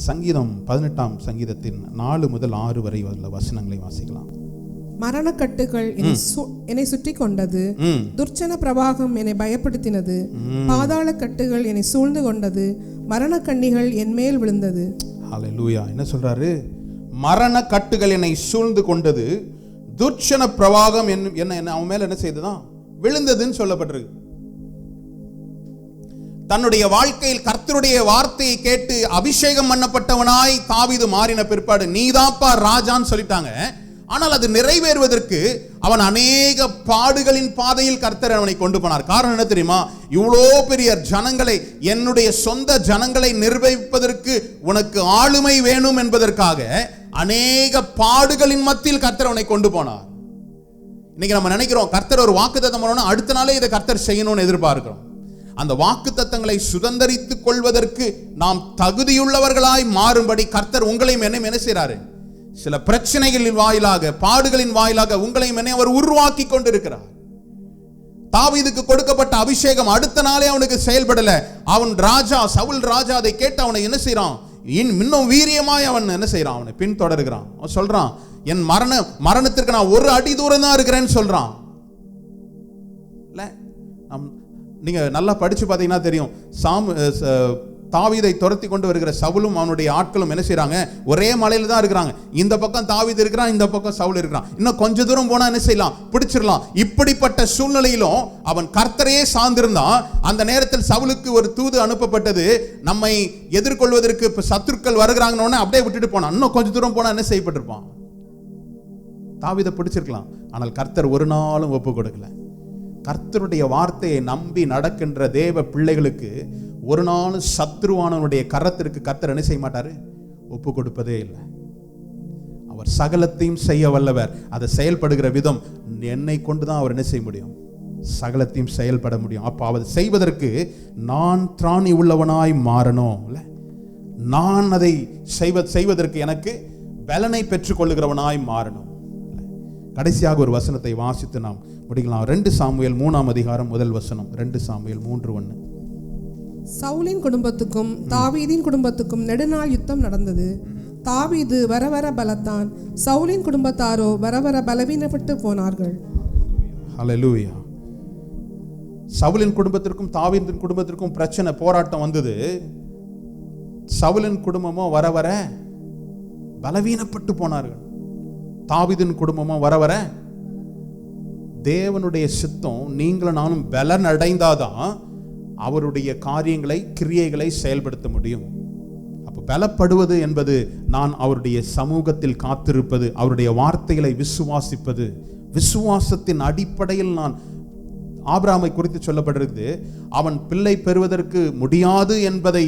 சங்கீதம் 18ஆம் சங்கீதத்தின் 4 முதல் 6 வரை உள்ள வசனங்களை வாசிக்கலாம். மரணக்கட்டுகள் என்னை சுற்றி கொண்டது, துர்ச்சன பிரவாகம் என்னை பயப்படுத்தினது, பாதாள கட்டுகள் என்னை சூழ்ந்து கொண்டது, மரண கண்ணிகள் என் மேல் விழுந்தது. ஹல்லேலூயா. என்ன சொல்றாரு? மரண கட்டுகள் என்னை சூழ்ந்து கொண்டது, துர்ச்சன பிரவாகம் என்ன அவன் மேல என்ன செய்ததான்? விழுந்ததுன்னு சொல்லப்பட்டிருக்கு. தன்னுடைய வாழ்க்கையில் கர்த்தருடைய வார்த்தையை கேட்டு அபிஷேகம் பண்ணப்பட்டவனாய் தாவீது மாறின பிற்பாடு நீதாப்பா ராஜான்னு சொல்லிட்டாங்க. ஆனால் அது நிறைவேறுவதற்கு அவன் அநேக பாடுகளின் பாதையில் கர்த்தர் அவனை கொண்டு போனார். காரணம் என்ன தெரியுமா? இவ்வளோ பெரிய ஜனங்களை, என்னுடைய சொந்த ஜனங்களை நிர்வகிப்பதற்கு உனக்கு ஆளுமை வேணும் என்பதற்காக அநேக பாடுகளின் மத்தியில் கர்த்தர் அவனை கொண்டு போனார். இன்னைக்கு நம்ம நினைக்கிறோம் கர்த்தர் ஒரு வாக்குத்தத்தம் பண்ணணும், அடுத்த நாளே இதை கர்த்தர் செய்யணும்னு எதிர்பார்க்கிறோம். அந்த வாக்குத்தத்தங்களை சுதந்தரித்துக் கொள்வதற்கு நாம் தகுதியுள்ளவர்களாய் மாறும்படி கர்த்தர் உங்களையும் என்னையும் என்ன செய்றாரு? சில பிரச்சனைகளின் வாயிலாக, பாடுகளின் வாயிலாக உங்களையும் என்னையும் அவர் உருவாக்கி கொண்டிருக்கிறார். தாவீதுக்கு கொடுக்கப்பட்ட அபிஷேகம் அடுத்த நாளே அவனுக்கு செயல்படல. அவன் ராஜா, சவுல் ராஜா அதை கேட்டு அவனை என்ன செய்யறான்? இன்னும் வீரியமாய் அவன் என்ன செய்யறான்? அவனை பின்தொடர்கிறான். அவன் சொல்றான், என் மரணத்திற்கு நான் ஒரு அடி தூரம் தான் இருக்கிறேன்னு சொல்றான். நீங்க நல்லா படிச்சு பார்த்தீங்கன்னா தெரியும், தாவீதை துரத்தி கொண்டு வருகிற சவுலும் அவனுடைய ஆட்களும் என்ன செய்யறாங்க? ஒரே மலையில தான் இருக்கிறாங்க. இந்த பக்கம் தாவீது இருக்கிறான், இந்த பக்கம் சவுல் இருக்கிறான். இன்னும் கொஞ்ச தூரம் போனா என்ன செய்யலாம்? பிடிச்சிடலாம். இப்படிப்பட்ட சூழ்நிலையிலும் அவன் கர்த்தரையே சார்ந்திருந்தான். அந்த நேரத்தில் சவுலுக்கு ஒரு தூது அனுப்பப்பட்டது, நம்மை எதிர்கொள்வதற்கு சத்துருக்கள் வருகிறாங்கன்னு அப்படியே விட்டுட்டு போனான். இன்னும் கொஞ்ச தூரம் போனா என்ன செய்யப்பட்டிருப்பான்? தாவீதை பிடிச்சிருக்கலாம். ஆனால் கர்த்தர் ஒரு நாளும் ஒப்பு கொடுக்கல. கர்த்தருடைய வார்த்தையை நம்பி நடக்கின்ற தேவ பிள்ளைகளுக்கு ஒரு நாள் சத்ருவானவனுடைய கரத்திற்கு கர்த்தர் என்ன செய்ய மாட்டாரு? ஒப்பு கொடுப்பதே இல்லை. அவர் சகலத்தையும் செய்ய வல்லவர். அதை செயல்படுகிற விதம் என்னை கொண்டுதான் அவர் என்ன செய்ய முடியும்? சகலத்தையும் செயல்பட முடியும். அப்ப அதை செய்வதற்கு நான் திராணி உள்ளவனாய் மாறணும். நான் அதை செய்வதற்கு எனக்கு பலனை பெற்றுக் கொள்ளுகிறவனாய் மாறணும். கடைசியாக ஒரு வசனத்தை வாசித்து நாம் முடிக்கலாம். 2 சாமுவேல் 3ஆம் அதிகாரம் 1 வசனம். 2 சாமுவேல் 3:1. சவுலின் குடும்பத்துக்கும் தாவீதின் குடும்பத்துக்கும் நெடுநாள் யுத்தம் நடந்தது. தாவீது வர வர பலத்தான், சவுலின் குடும்பத்தாரோ வர வர பலவீனப்பட்டு போனார்கள். ஹல்லேலூயா. சவுலின் குடும்பத்திற்கும் தாவீதின் குடும்பத்திற்கும் பிரச்சனை, போராட்டம் வந்தது. சவுலின் குடும்பமோ வர வர பலவீனப்பட்டு போனார்கள். தாவீதின் குடும்பமோ வர வர தேவனுடைய சித்தம் நீங்களும் நானும் பலன் அடைந்தாதான் அவருடைய காரியங்களை, கிரியைகளை செயல்படுத்த முடியும். அப்ப பலப்படுவது என்பது நான் அவருடைய சமூகத்தில் காத்திருப்பது, அவருடைய வார்த்தைகளை விசுவாசிப்பது. விசுவாசத்தின் அடிப்படையில் நான் ஆபிரகாமை குறித்து சொல்லப்படுகிறது, அவன் பிள்ளை பெறுவதற்கு முடியாது என்பதை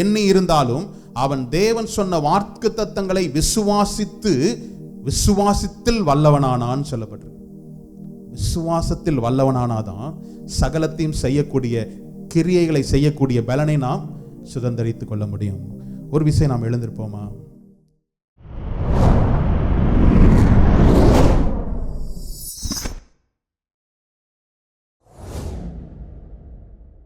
எண்ணி இருந்தாலும் அவன் தேவன் சொன்ன வாக்குத்தத்தங்களை விசுவாசத்தில் வல்லவனானான் சொல்லப்படுறது. விசுவாசத்தில் வல்லவனானாதான் சகலத்தையும் செய்யக்கூடிய, கிரியைகளை செய்யக்கூடிய பலனை நாம் சுதந்தரித்துக் கொள்ள முடியும். ஒரு விஷயம் நாம் எழுந்திருப்போமா?